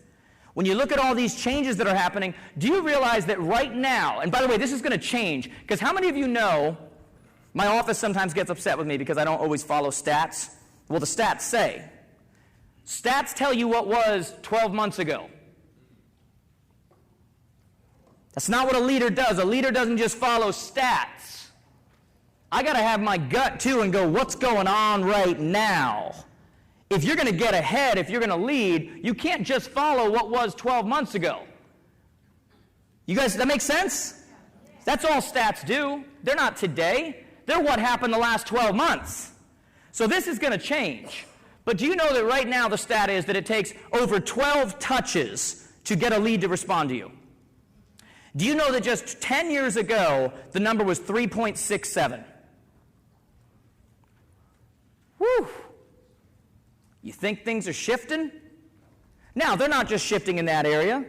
When you look at all these changes that are happening, do you realize that right now, and by the way, this is going to change, because how many of you know, my office sometimes gets upset with me because I don't always follow stats. Well, the stats say. Stats tell you what was 12 months ago. That's not what a leader does. A leader doesn't just follow stats. I got to have my gut too and go, what's going on right now? If you're going to get ahead, if you're going to lead, you can't just follow what was 12 months ago. You guys, that makes sense? That's all stats do. They're not today. They're what happened the last 12 months. So this is going to change. But do you know that right now the stat is that it takes over 12 touches to get a lead to respond to you? Do you know that just 10 years ago, the number was 3.67? Whew. You think things are shifting? Now, they're not just shifting in that area.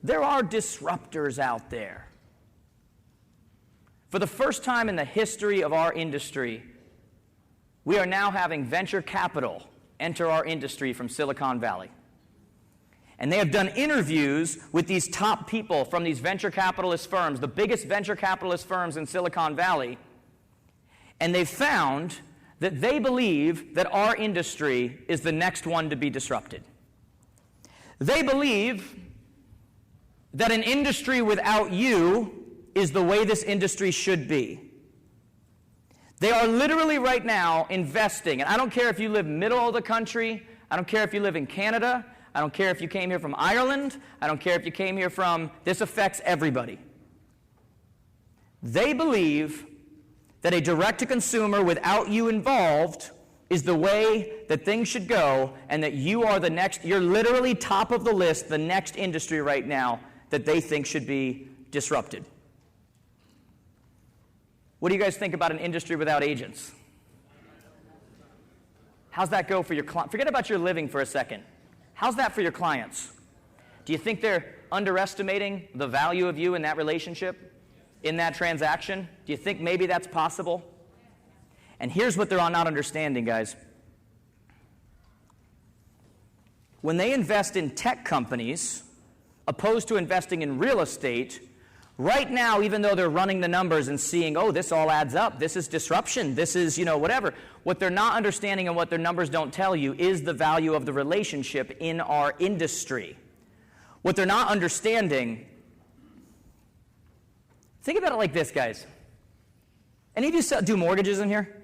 There are disruptors out there. For the first time in the history of our industry, we are now having venture capital enter our industry from Silicon Valley. And they have done interviews with these top people from these venture capitalist firms, the biggest venture capitalist firms in Silicon Valley, and they've found that they believe that our industry is the next one to be disrupted. They believe that an industry without you is the way this industry should be. They are literally right now investing, and I don't care if you live middle of the country, I don't care if you live in Canada, I don't care if you came here from Ireland. I don't care if you came here from... This affects everybody. They believe that a direct-to-consumer without you involved is the way that things should go, and that you are the next... You're literally top of the list, the next industry right now that they think should be disrupted. What do you guys think about an industry without agents? How's that go for your client? Forget about your living for a second. How's that for your clients? Do you think they're underestimating the value of you in that relationship, in that transaction? Do you think maybe that's possible? And here's what they're not understanding, guys. When they invest in tech companies, opposed to investing in real estate, right now, even though they're running the numbers and seeing, oh, this all adds up, this is disruption, this is, whatever, what they're not understanding and what their numbers don't tell you is the value of the relationship in our industry. What they're not understanding Think about it like this, guys. Any of you do mortgages in here?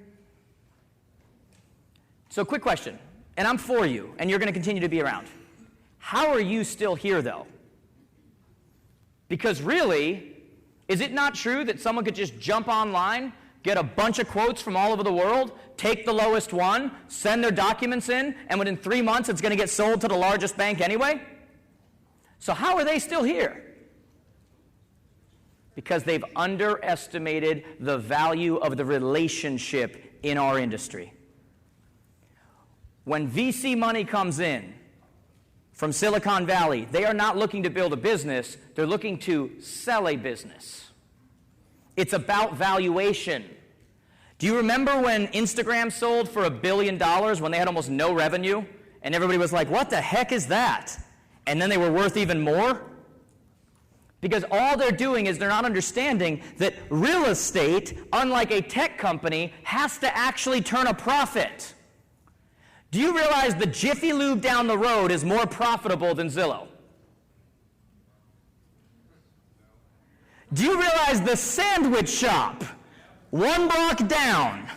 So quick question, and I'm for you, and you're going to continue to be around. How are you still here, though? Because really, is it not true that someone could just jump online, get a bunch of quotes from all over the world, take the lowest one, send their documents in, and within 3 months it's going to get sold to the largest bank anyway? So how are they still here? Because they've underestimated the value of the relationship in our industry. When VC money comes in from Silicon Valley, they are not looking to build a business, they're looking to sell a business. It's about valuation. Do you remember when Instagram sold for $1 billion when they had almost no revenue? And everybody was like, what the heck is that? And then they were worth even more? Because all they're doing is they're not understanding that real estate, unlike a tech company, has to actually turn a profit. Do you realize the Jiffy Lube down the road is more profitable than Zillow? Do you realize the sandwich shop, 1 block down,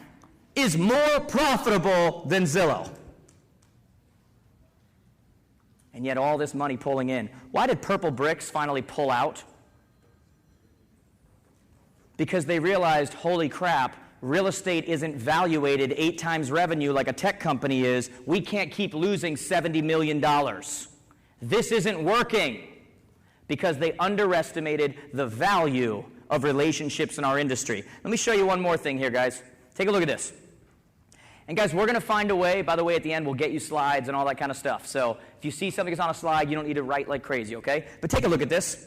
is more profitable than Zillow? And yet all this money pulling in. Why did Purple Bricks finally pull out? Because they realized, holy crap, real estate isn't valuated 8 times revenue like a tech company is. We can't keep losing $70 million. This isn't working because they underestimated the value of relationships in our industry. Let me show you one more thing here, guys. Take a look at this. And guys, we're going to find a way. By the way, at the end, we'll get you slides and all that kind of stuff. So if you see something that's on a slide, you don't need to write like crazy, okay? But take a look at this.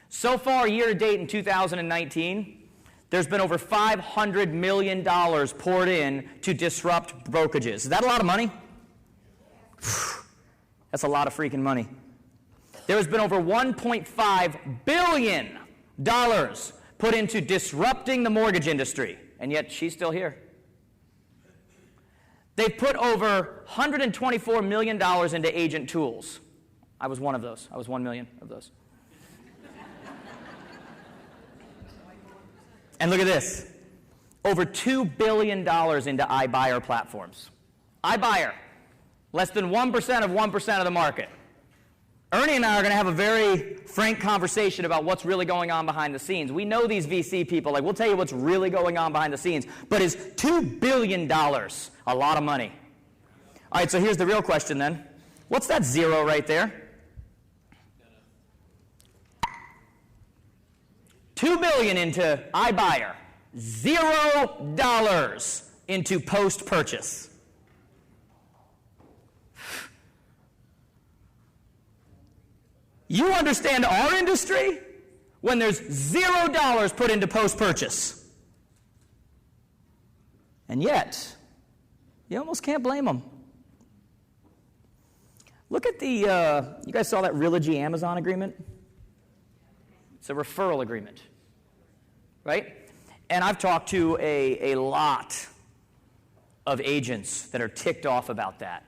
So far, year to date in 2019, there's been over $500 million poured in to disrupt brokerages. Is that a lot of money? That's a lot of freaking money. There has been over $1.5 billion put into disrupting the mortgage industry, and yet she's still here. They've put over $124 million into agent tools. I was one of those. I was 1 million of those. And look at this. Over $2 billion into iBuyer platforms. iBuyer, less than 1% of 1% of the market. Ernie and I are going to have a very frank conversation about what's really going on behind the scenes. We know these VC people. Like, we'll tell you what's really going on behind the scenes. But is $2 billion a lot of money? All right, so here's the real question then. What's that zero right there? $2 billion into iBuyer. $0 into post-purchase. You understand our industry when there's $0 put into post-purchase. And yet, you almost can't blame them. Look at the, you guys saw that Realogy Amazon agreement? It's a referral agreement, right? And I've talked to a lot of agents that are ticked off about that.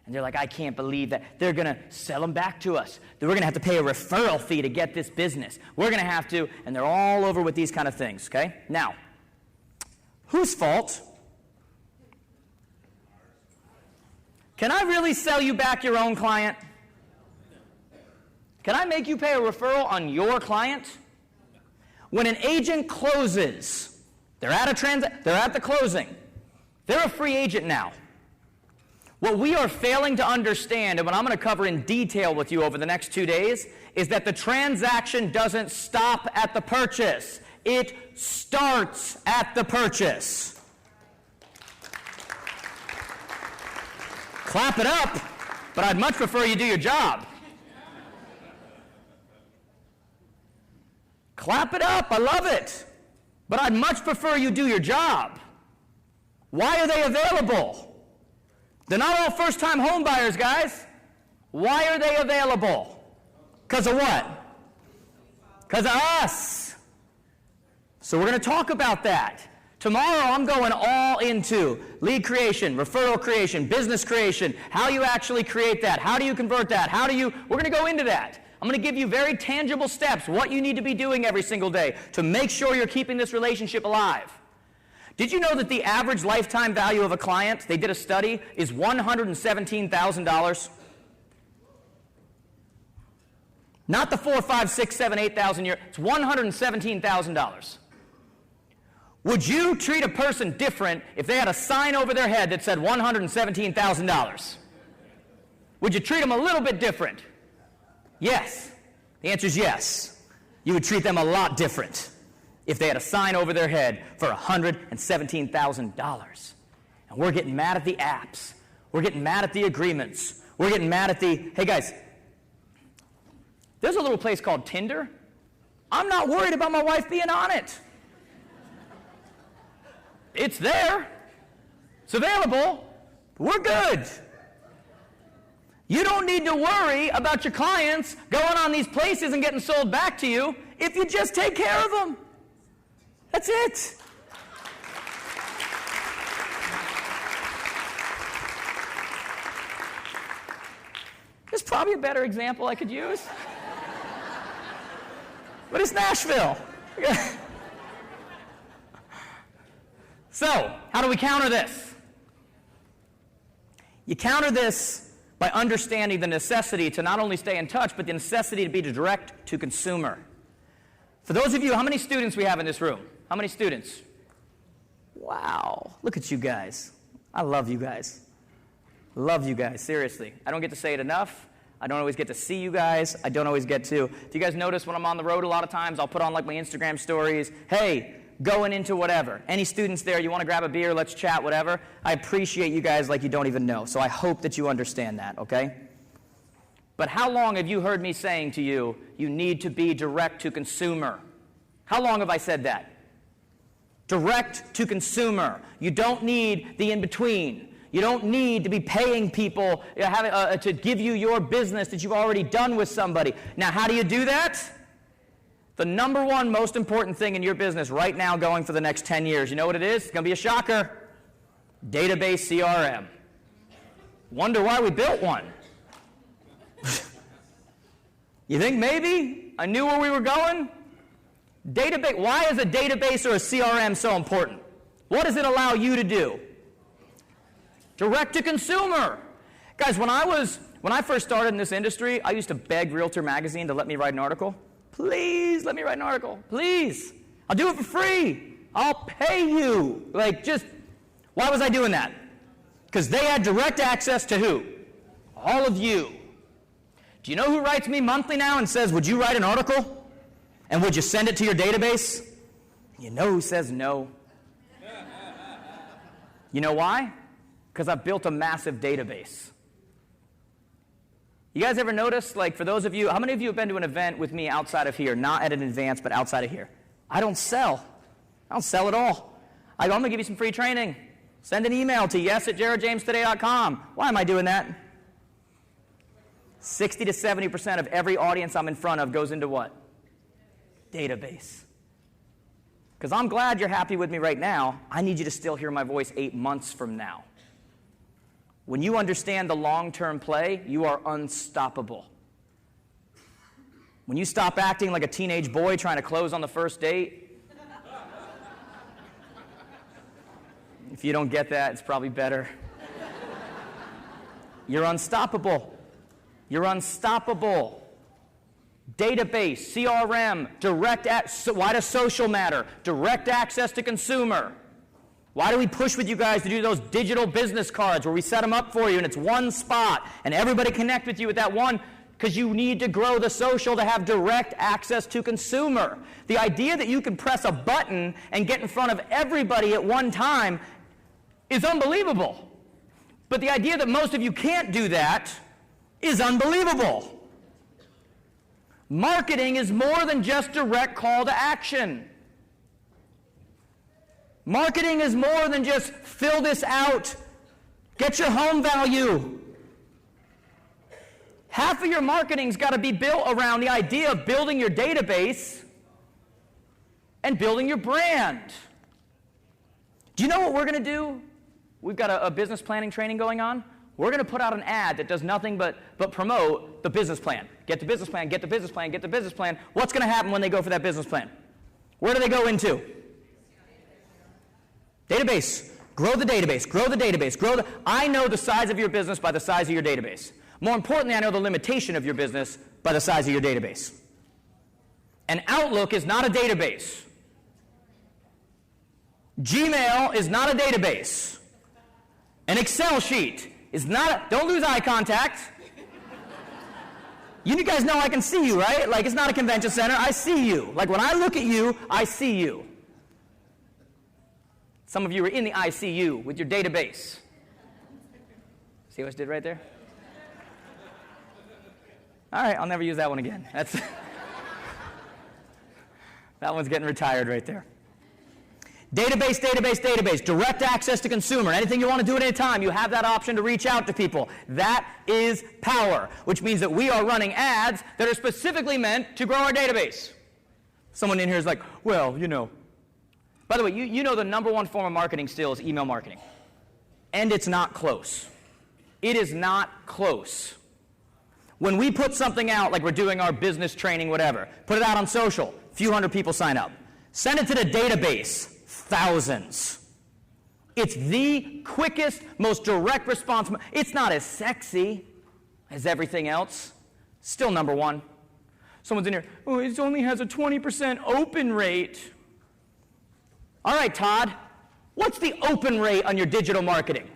And they're like, I can't believe that they're going to sell them back to us. We're going to have to pay a referral fee to get this business. We're going to have to, and they're all over with these kind of things, okay? Now, whose fault? Can I really sell you back your own client? Can I make you pay a referral on your client? When an agent closes, they're at the closing. They're a free agent now. What we are failing to understand, and what I'm going to cover in detail with you over the next 2 days, is that the transaction doesn't stop at the purchase. It starts at the purchase. Clap it up, but I'd much prefer you do your job. Clap it up, I love it. But I'd much prefer you do your job. Why are they available? They're not all first-time home buyers, guys. Why are they available? Because of what? Because of us. So we're going to talk about that. Tomorrow I'm going all into lead creation, referral creation, business creation, how you actually create that, how do you convert that, we're going to go into that. I'm going to give you very tangible steps, what you need to be doing every single day to make sure you're keeping this relationship alive. Did you know that the average lifetime value of a client, they did a study, is $117,000? Not the 4, 5, 6, 7, 8,000 years. It's $117,000. Would you treat a person different if they had a sign over their head that said $117,000? Would you treat them a little bit different? Yes. The answer is yes. You would treat them a lot different if they had a sign over their head for $117,000. And we're getting mad at the apps. We're getting mad at the agreements. We're getting mad at the, hey guys, there's a little place called Tinder. I'm not worried about my wife being on it. It's there. It's available. We're good. You don't need to worry about your clients going on these places and getting sold back to you if you just take care of them. That's it. There's probably a better example I could use. But it's Nashville. So, how do we counter this? You counter this by understanding the necessity to not only stay in touch, but the necessity to be direct to consumer. For those of you, how many students we have in this room? How many students? Wow, look at you guys. I love you guys. Love you guys, seriously. I don't get to say it enough. I don't always get to see you guys. I don't always get to. Do you guys notice when I'm on the road a lot of times, I'll put on like my Instagram stories, hey, going into whatever. Any students there, you want to grab a beer, let's chat, whatever. I appreciate you guys like you don't even know. So I hope that you understand that, okay? But how long have you heard me saying to you, you need to be direct to consumer? How long have I said that? Direct to consumer. You don't need the in-between. You don't need to be paying people to give you your business that you've already done with somebody. Now, how do you do that? The number one most important thing in your business right now going for the next 10 years, you know what it is? It's going to be a shocker. Database CRM. Wonder why we built one. You think maybe I knew where we were going? Database. Why is a database or a CRM so important? What does it allow you to do? Direct to consumer. Guys, when I first started in this industry, I used to beg Realtor Magazine to let me write an article. Please let me write an article. Please. I'll do it for free. I'll pay you. Why was I doing that? Because they had direct access to who? All of you. Do you know who writes me monthly now and says, would you write an article? And would you send it to your database? You know who says no? You know why? Because I've built a massive database. You guys ever notice, for those of you, how many of you have been to an event with me outside of here, not at an advance, but outside of here? I don't sell. I don't sell at all. I'm going to give you some free training. Send an email to yes@jaredjamestoday.com. Why am I doing that? 60 to 70% of every audience I'm in front of goes into what? Database. Because I'm glad you're happy with me right now. I need you to still hear my voice 8 months from now. When you understand the long-term play, you are unstoppable. When you stop acting like a teenage boy trying to close on the first date, if you don't get that, it's probably better. You're unstoppable. You're unstoppable. Database, CRM, why does social matter? Direct access to consumer. Why do we push with you guys to do those digital business cards where we set them up for you and it's one spot and everybody connect with you with that one? Because you need to grow the social to have direct access to consumer. The idea that you can press a button and get in front of everybody at one time is unbelievable. But the idea that most of you can't do that is unbelievable. Marketing is more than just direct call to action. Marketing is more than just fill this out, get your home value. Half of your marketing's got to be built around the idea of building your database and building your brand. Do you know what we're going to do? We've got a business planning training going on. we're going to put out an ad that does nothing but promote the business plan. Get the business plan, get the business plan, get the business plan. What's going to happen when they go for that business plan? Where do they go into? Database. Grow the database. Grow the database. I know the size of your business by the size of your database. More importantly, I know the limitation of your business by the size of your database. And Outlook is not a database. Gmail is not a database. An Excel sheet is not don't lose eye contact. You guys know I can see you, right? Like, it's not a convention center. I see you. Like, when I look at you, I see you. Some of you are in the ICU with your database. See what I did right there? All right, I'll never use that one again. That one's getting retired right there. Database, database, database. Direct access to consumer. Anything you want to do at any time, you have that option to reach out to people. That is power, which means that we are running ads that are specifically meant to grow our database. Someone in here is like, well, you know. By the way, you know the number one form of marketing still is email marketing. And it's not close. It is not close. When we put something out, like we're doing our business training, whatever, put it out on social, a few hundred people sign up. Send it to the database, thousands. It's the quickest, most direct response. It's not as sexy as everything else. Still number one. Someone's in here, oh, it only has a 20% open rate. All right, Todd, what's the open rate on your digital marketing?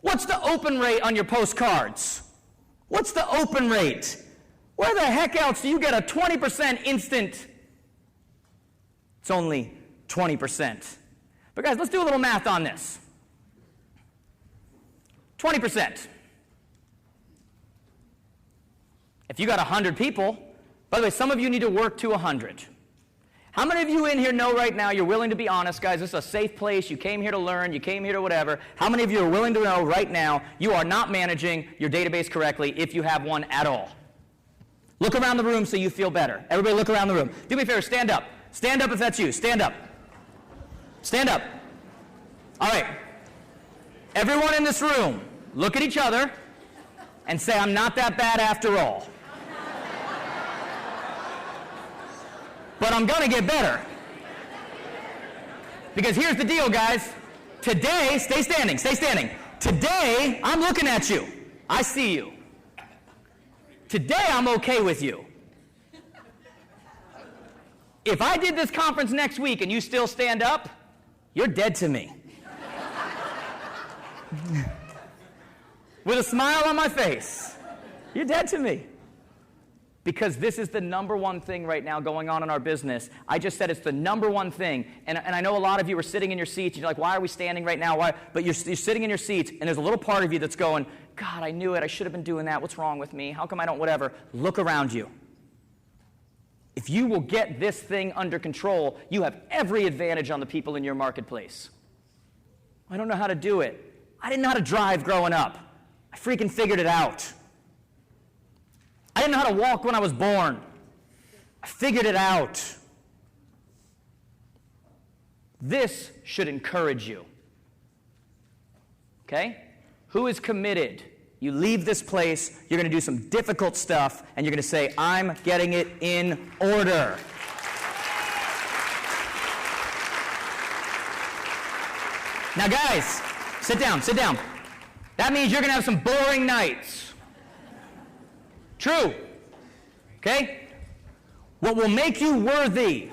What's the open rate on your postcards? What's the open rate? Where the heck else do you get a 20% instant? It's only 20%. But guys, let's do a little math on this. 20%. If you got 100 people, by the way, some of you need to work to 100. How many of you in here know right now, you're willing to be honest, guys, this is a safe place, you came here to learn, you came here to whatever. How many of you are willing to know right now you are not managing your database correctly if you have one at all? Look around the room so you feel better. Everybody look around the room. Do me a favor, stand up. Stand up if that's you. Stand up. Stand up. All right. Everyone in this room, look at each other and say, I'm not that bad after all. But I'm going to get better. Because here's the deal, guys. Today, stay standing, stay standing. Today, I'm looking at you. I see you. Today, I'm okay with you. If I did this conference next week and you still stand up, you're dead to me. With a smile on my face, you're dead to me. Because this is the number one thing right now going on in our business. I just said it's the number one thing. And I know a lot of you are sitting in your seats, and you're like, why are we standing right now? Why? But you're sitting in your seats, and there's a little part of you that's going, God, I knew it. I should have been doing that. What's wrong with me? How come I don't whatever? Look around you. If you will get this thing under control, you have every advantage on the people in your marketplace. I don't know how to do it. I didn't know how to drive growing up. I freaking figured it out. I didn't know how to walk when I was born. I figured it out. This should encourage you. Okay? Who is committed? You leave this place, you're going to do some difficult stuff, and you're going to say, I'm getting it in order. Now, guys, sit down, sit down. That means you're going to have some boring nights. True. Okay? What will make you worthy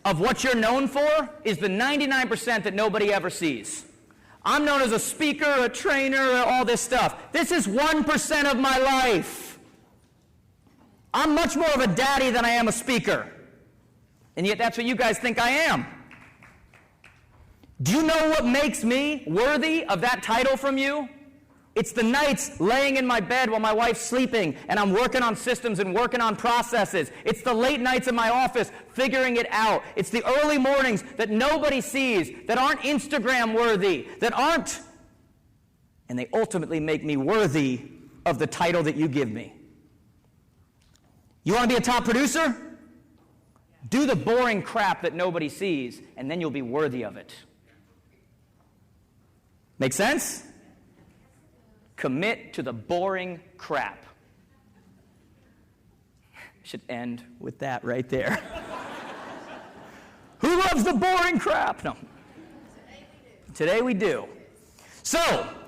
of what you're known for is the 99% that nobody ever sees. I'm known as a speaker, a trainer, all this stuff. This is 1% of my life. I'm much more of a daddy than I am a speaker. And yet that's what you guys think I am. Do you know what makes me worthy of that title from you? It's the nights laying in my bed while my wife's sleeping and I'm working on systems and working on processes. It's the late nights in my office figuring it out. It's the early mornings that nobody sees, that aren't Instagram worthy, that aren't. And they ultimately make me worthy of the title that you give me. You want to be a top producer? Do the boring crap that nobody sees, and then you'll be worthy of it. Make sense? Commit to the boring crap. Should end with that right there. Who loves the boring crap? No. Today we do. So,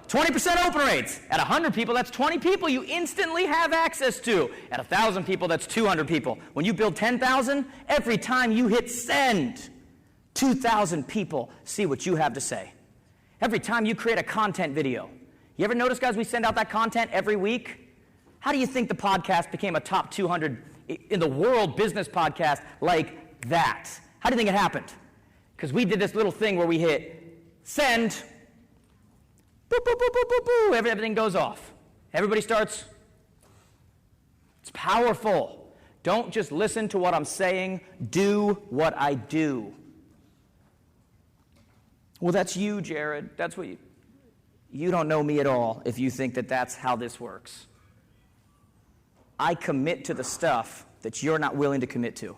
20% open rates. At 100 people, that's 20 people you instantly have access to. At 1,000 people, that's 200 people. When you build 10,000, every time you hit send, 2,000 people see what you have to say. Every time you create a content video. You ever notice, guys, we send out that content every week? How do you think the podcast became a top 200 in the world business podcast like that? How do you think it happened? Because we did this little thing where we hit send, boop, boop, boop, boop, boop, boop, everything goes off. Everybody starts. It's powerful. Don't just listen to what I'm saying. Do what I do. Well, that's you, Jared. That's what you don't know me at all if you think that that's how this works. I commit to the stuff that you're not willing to commit to.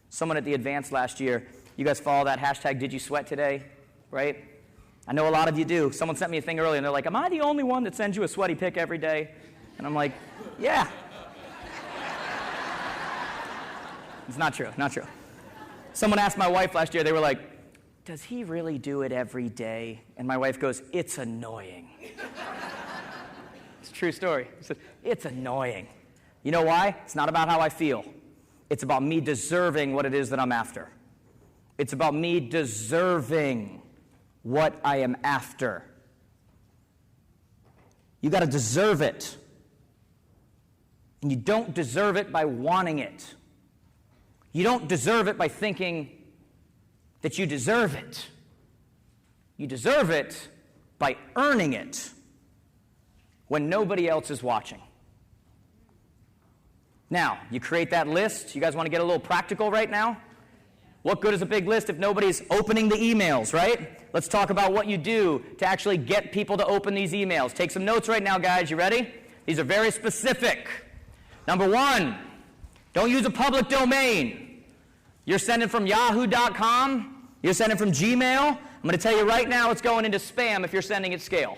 Someone at the Advance last year, you guys follow that hashtag, Did You Sweat Today? Right? I know a lot of you do. Someone sent me a thing earlier, and they're like, am I the only one that sends you a sweaty pic every day? And I'm like, yeah. It's not true, not true. Someone asked my wife last year, they were like, does he really do it every day? And my wife goes, it's annoying. It's a true story. She said, it's annoying. You know why? It's not about how I feel. It's about me deserving what it is that I'm after. It's about me deserving what I am after. You got to deserve it. And you don't deserve it by wanting it. You don't deserve it by thinking that you deserve it. You deserve it by earning it when nobody else is watching. Now, you create that list. You guys want to get a little practical right now? What good is a big list if nobody's opening the emails, right? Let's talk about what you do to actually get people to open these emails. Take some notes right now, guys. You ready? These are very specific. Number one, don't use a public domain. You're sending from yahoo.com. You're sending from Gmail. I'm going to tell you right now it's going into spam if you're sending at scale.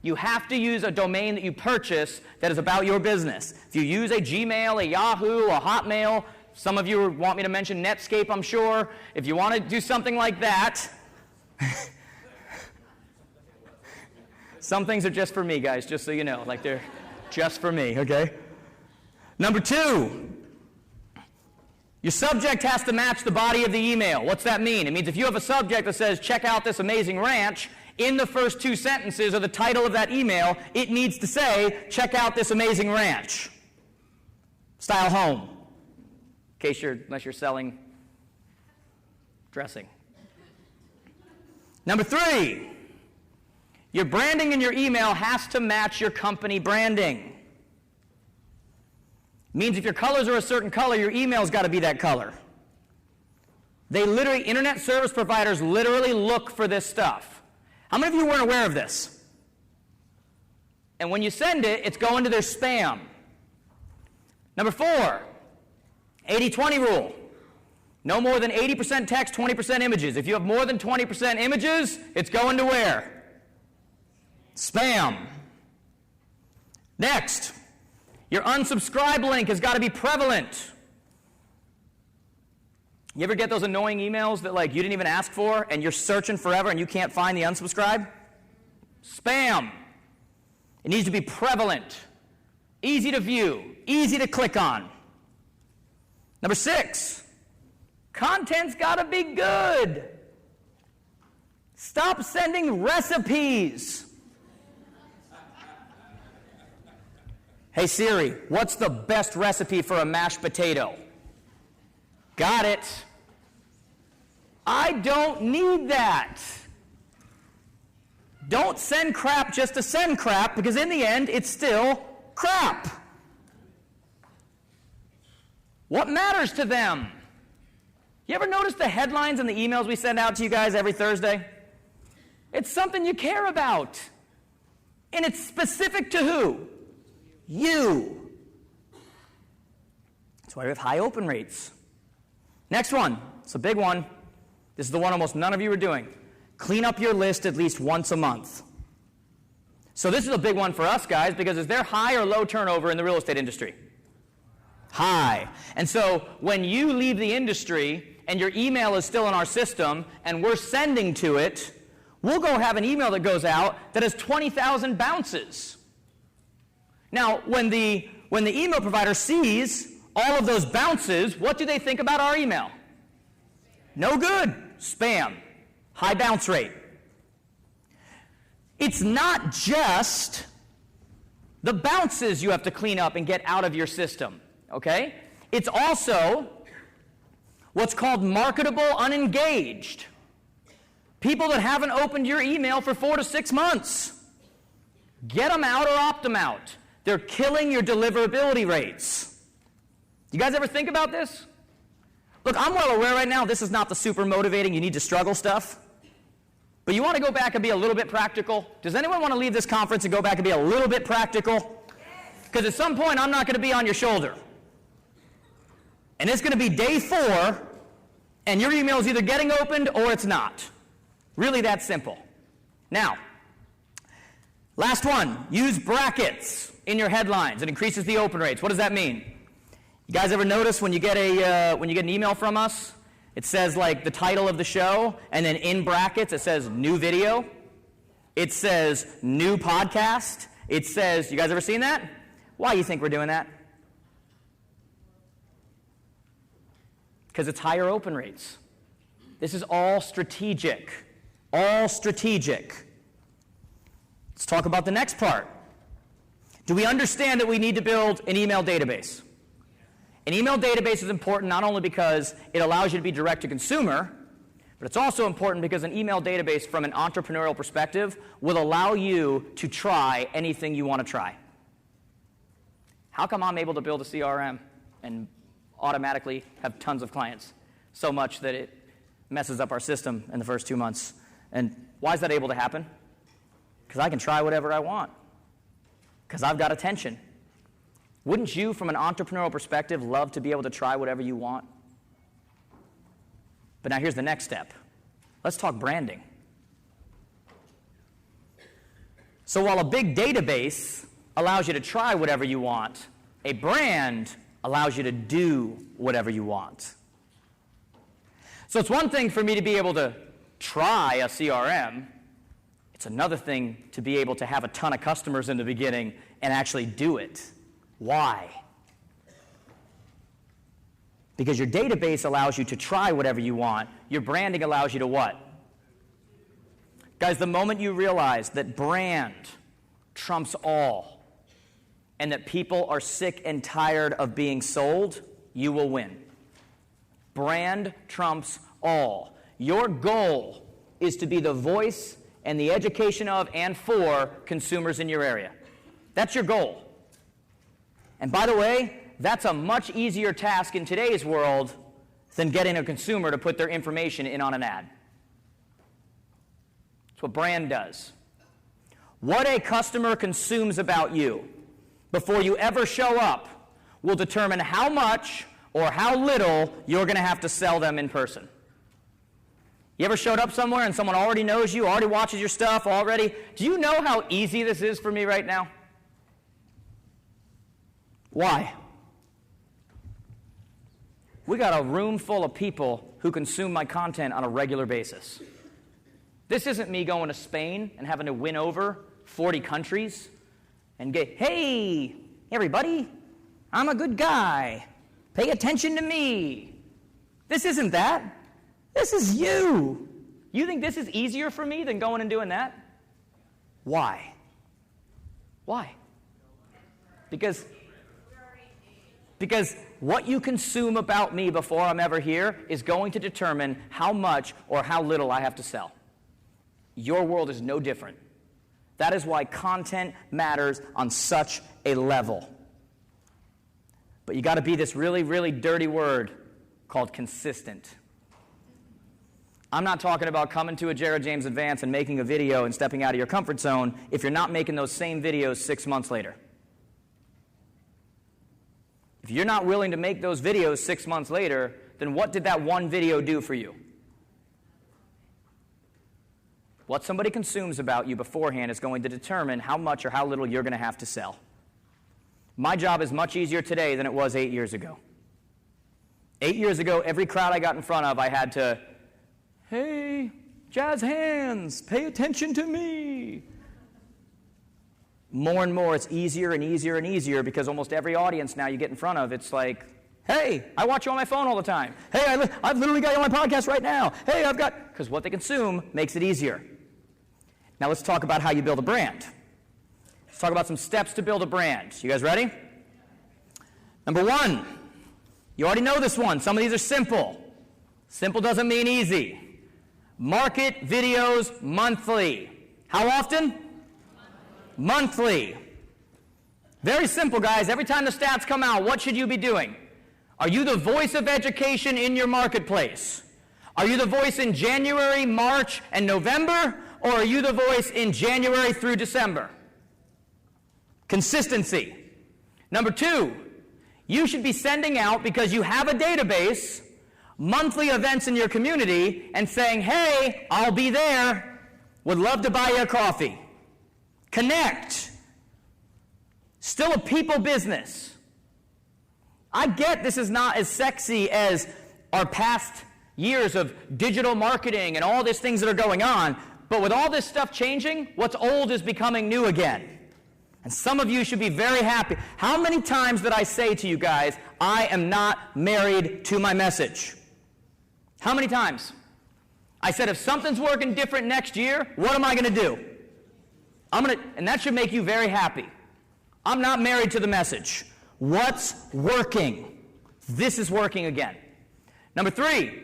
You have to use a domain that you purchase that is about your business. If you use a Gmail, a Yahoo, a Hotmail, some of you want me to mention Netscape, I'm sure. If you want to do something like that, some things are just for me, guys, just so you know. Like they're just for me, okay? Number two, your subject has to match the body of the email. What's that mean? It means if you have a subject that says, check out this amazing ranch, in the first two sentences of the title of that email, it needs to say, check out this amazing ranch. Style home. Unless you're selling dressing. Number three, your branding in your email has to match your company branding. Means if your colors are a certain color, your email's got to be that color. Internet service providers literally look for this stuff. How many of you weren't aware of this? And when you send it, it's going to their spam. Number four, 80-20 rule. No more than 80% text, 20% images. If you have more than 20% images, it's going to where? Spam. Next, your unsubscribe link has got to be prevalent. You ever get those annoying emails that like you didn't even ask for and you're searching forever and you can't find the unsubscribe? Spam. It needs to be prevalent, easy to view, easy to click on. Number six, content's got to be good. Stop sending recipes. Hey Siri, what's the best recipe for a mashed potato? Got it. I don't need that. Don't send crap just to send crap, because in the end, it's still crap. What matters to them? You ever notice the headlines in the emails we send out to you guys every Thursday? It's something you care about. And it's specific to who? You. That's why we have high open rates. Next one, it's a big one. This is the one almost none of you are doing. Clean up your list at least once a month. So this is a big one for us, guys, because is there high or low turnover in the real estate industry? High. And so when you leave the industry and your email is still in our system and we're sending to it, we'll go have an email that goes out that has 20,000 bounces. Now, when the email provider sees all of those bounces, what do they think about our email? No good. Spam. High bounce rate. It's not just the bounces you have to clean up and get out of your system, okay? It's also what's called marketable unengaged. People that haven't opened your email for 4 to 6 months. Get them out or opt them out. They're killing your deliverability rates. You guys ever think about this? Look, I'm well aware right now this is not the super motivating, you need to struggle stuff. But you want to go back and be a little bit practical? Does anyone want to leave this conference and go back and be a little bit practical? Because at some point, I'm not going to be on your shoulder. And it's going to be day 4, and your email is either getting opened or it's not. Really that simple. Now, last one. Use brackets in your headlines. It increases the open rates. What does that mean? You guys ever notice when you get an email from us, it says like the title of the show, and then in brackets it says new video. It says new podcast. It says, you guys ever seen that? Why do you think we're doing that? Because it's higher open rates. This is all strategic. All strategic. Let's talk about the next part. Do we understand that we need to build an email database? An email database is important not only because it allows you to be direct to consumer, but it's also important because an email database from an entrepreneurial perspective will allow you to try anything you want to try. How come I'm able to build a CRM and automatically have tons of clients so much that it messes up our system in the first 2 months? And why is that able to happen? Because I can try whatever I want. Because I've got attention. Wouldn't you, from an entrepreneurial perspective, love to be able to try whatever you want? But now here's the next step. Let's talk branding. So while a big database allows you to try whatever you want, a brand allows you to do whatever you want. So it's one thing for me to be able to try a CRM. It's another thing to be able to have a ton of customers in the beginning and actually do it. Why? Because your database allows you to try whatever you want. Your branding allows you to what? Guys, the moment you realize that brand trumps all and that people are sick and tired of being sold, you will win. Brand trumps all. Your goal is to be the voice and the education of and for consumers in your area. That's your goal. And by the way, that's a much easier task in today's world than getting a consumer to put their information in on an ad. That's what brand does. What a customer consumes about you before you ever show up will determine how much or how little you're going to have to sell them in person. You ever showed up somewhere and someone already knows you, already watches your stuff, already? Do you know how easy this is for me right now? Why? We got a room full of people who consume my content on a regular basis. This isn't me going to Spain and having to win over 40 countries and get, hey, everybody, I'm a good guy. Pay attention to me. This isn't that. This is you. You think this is easier for me than going and doing that? Why? Why? Because what you consume about me before I'm ever here is going to determine how much or how little I have to sell. Your world is no different. That is why content matters on such a level. But you got to be this really, really dirty word called consistent. I'm not talking about coming to a Jared James Advance and making a video and stepping out of your comfort zone if you're not making those same videos 6 months later. If you're not willing to make those videos 6 months later, then what did that one video do for you? What somebody consumes about you beforehand is going to determine how much or how little you're going to have to sell. My job is much easier today than it was 8 years ago. 8 years ago, every crowd I got in front of, I had to, hey, jazz hands, pay attention to me. More and more, it's easier and easier and easier because almost every audience now you get in front of, it's like, hey, I watch you on my phone all the time. Hey, I've literally got you on my podcast right now. Hey, because what they consume makes it easier. Now let's talk about how you build a brand. Let's talk about some steps to build a brand. You guys ready? Number one, you already know this one. Some of these are simple. Simple doesn't mean easy. Market videos monthly. How often? Monthly. Very simple, guys. Every time the stats come out, what should you be doing? Are you the voice of education in your marketplace? Are you the voice in January, March, and November? Or are you the voice in January through December? Consistency. Number two, you should be sending out, because you have a database, monthly events in your community and saying, hey, I'll be there, would love to buy you a coffee. Connect. Still a people business. I get this is not as sexy as our past years of digital marketing and all these things that are going on, but with all this stuff changing, what's old is becoming new again. And some of you should be very happy. How many times did I say to you guys, I am not married to my message? How many times? I said, if something's working different next year, what am I going to do? And that should make you very happy. I'm not married to the message. What's working? This is working again. Number three,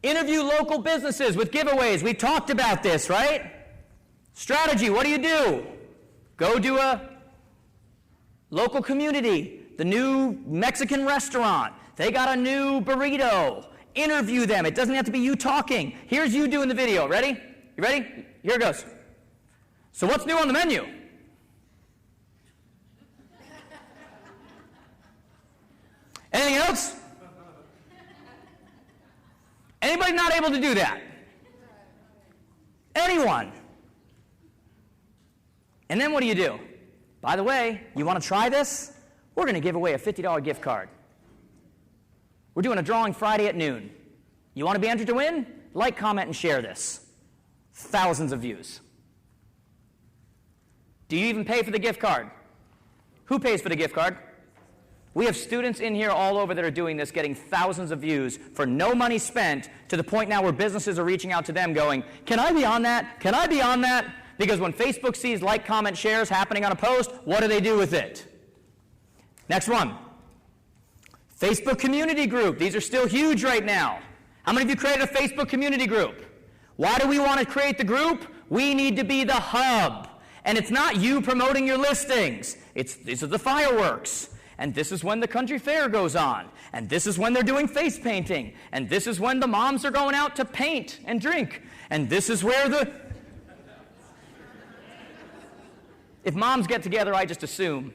interview local businesses with giveaways. We talked about this, right? Strategy, what do? Go do a local community, the new Mexican restaurant. They got a new burrito. Interview them. It doesn't have to be you talking. Here's you doing the video. Ready? You ready? Here it goes. So what's new on the menu? Anything else? Anybody not able to do that? Anyone? And then what do? By the way, you want to try this? We're going to give away a $50 gift card. We're doing a drawing Friday at noon. You want to be entered to win? Like, comment, and share this. Thousands of views. Do you even pay for the gift card? Who pays for the gift card? We have students in here all over that are doing this, getting thousands of views for no money spent, to the point now where businesses are reaching out to them going, can I be on that? Can I be on that? Because when Facebook sees like, comment, shares happening on a post, what do they do with it? Next one. Facebook community group. These are still huge right now. How many of you created a Facebook community group? Why do we want to create the group? We need to be the hub. And it's not you promoting your listings. These are the fireworks. And this is when the country fair goes on. And this is when they're doing face painting. And this is when the moms are going out to paint and drink. And this is where If moms get together, I just assume.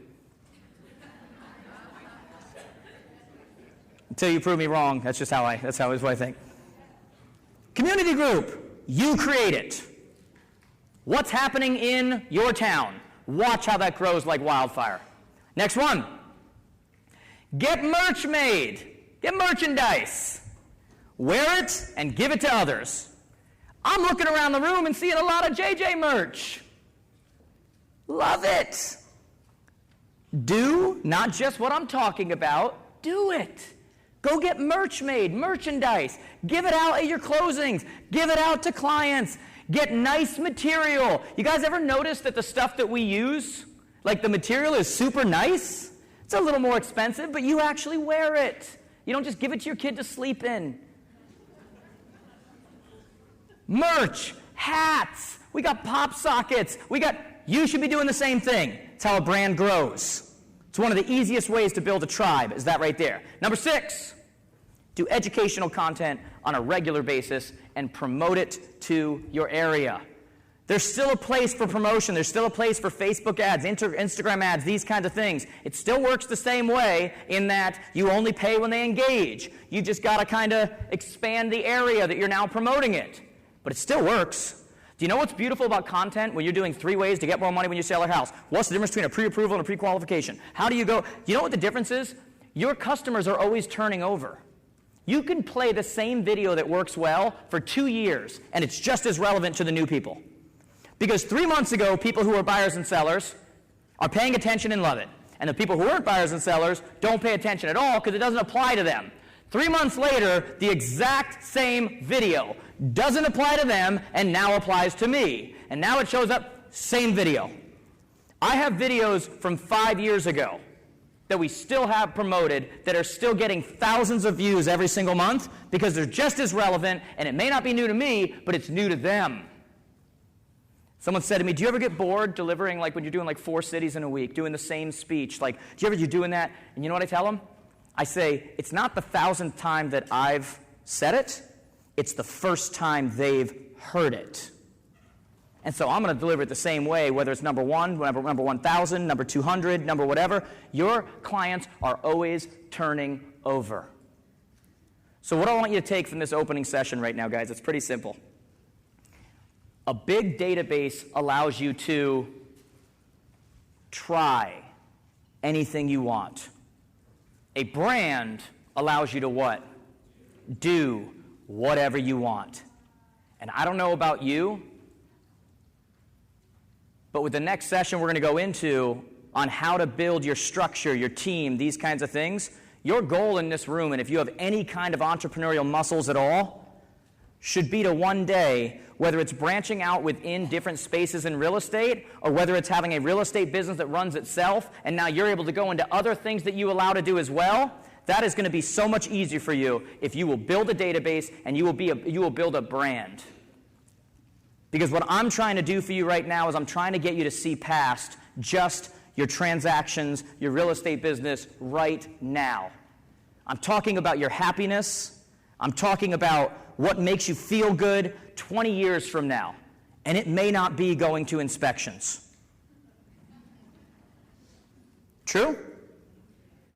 Until you prove me wrong, that's what I think. Community group, you create it. What's happening in your town? Watch how that grows like wildfire. Next one. Get merch made. Get merchandise. Wear it and give it to others. I'm looking around the room and seeing a lot of JJ merch. Love it. Do not just what I'm talking about, do it. Go get merch made, merchandise. Give it out at your closings. Give it out to clients. Get nice material. You guys ever notice that the stuff that we use, like the material is super nice? It's a little more expensive, but you actually wear it. You don't just give it to your kid to sleep in. Merch, hats, we got pop sockets, you should be doing the same thing. It's how a brand grows. It's one of the easiest ways to build a tribe, is that right there. Number 6, do educational content on a regular basis and promote it to your area. There's still a place for promotion. There's still a place for Facebook ads, Instagram ads, these kinds of things. It still works the same way in that you only pay when they engage. You just got to kind of expand the area that you're now promoting it. but it still works. Do you know what's beautiful about content when you're doing 3 ways to get more money when you sell a house? What's the difference between a pre-approval and a pre-qualification? How do you go? You know what the difference is? Your customers are always turning over. You can play the same video that works well for 2 years, and it's just as relevant to the new people. Because 3 months ago, people who are buyers and sellers are paying attention and love it. And the people who weren't buyers and sellers don't pay attention at all because it doesn't apply to them. 3 months later, the exact same video doesn't apply to them and now applies to me. And now it shows up, same video. I have videos from 5 years ago that we still have promoted that are still getting thousands of views every single month because they're just as relevant, and it may not be new to me, but it's new to them. Someone said to me, do you ever get bored delivering, like when you're doing like 4 cities in a week, doing the same speech? Like, you're doing that? And you know what I tell them? I say, it's not the 1,000th time that I've said it, it's the first time they've heard it. And so I'm going to deliver it the same way, whether it's number 1, number 1,000, number 200, number whatever. Your clients are always turning over. So what I want you to take from this opening session right now, guys, it's pretty simple. A big database allows you to try anything you want. A brand allows you to what? Do whatever you want. And I don't know about you, but with the next session we're going to go into on how to build your structure, your team, these kinds of things, your goal in this room, and if you have any kind of entrepreneurial muscles at all, should be to one day, whether it's branching out within different spaces in real estate, or whether it's having a real estate business that runs itself, and now you're able to go into other things that you allow to do as well, that is going to be so much easier for you if you will build a database and you will build a brand. Because what I'm trying to do for you right now is I'm trying to get you to see past just your transactions, your real estate business right now. I'm talking about your happiness. I'm talking about what makes you feel good 20 years from now. And it may not be going to inspections. True?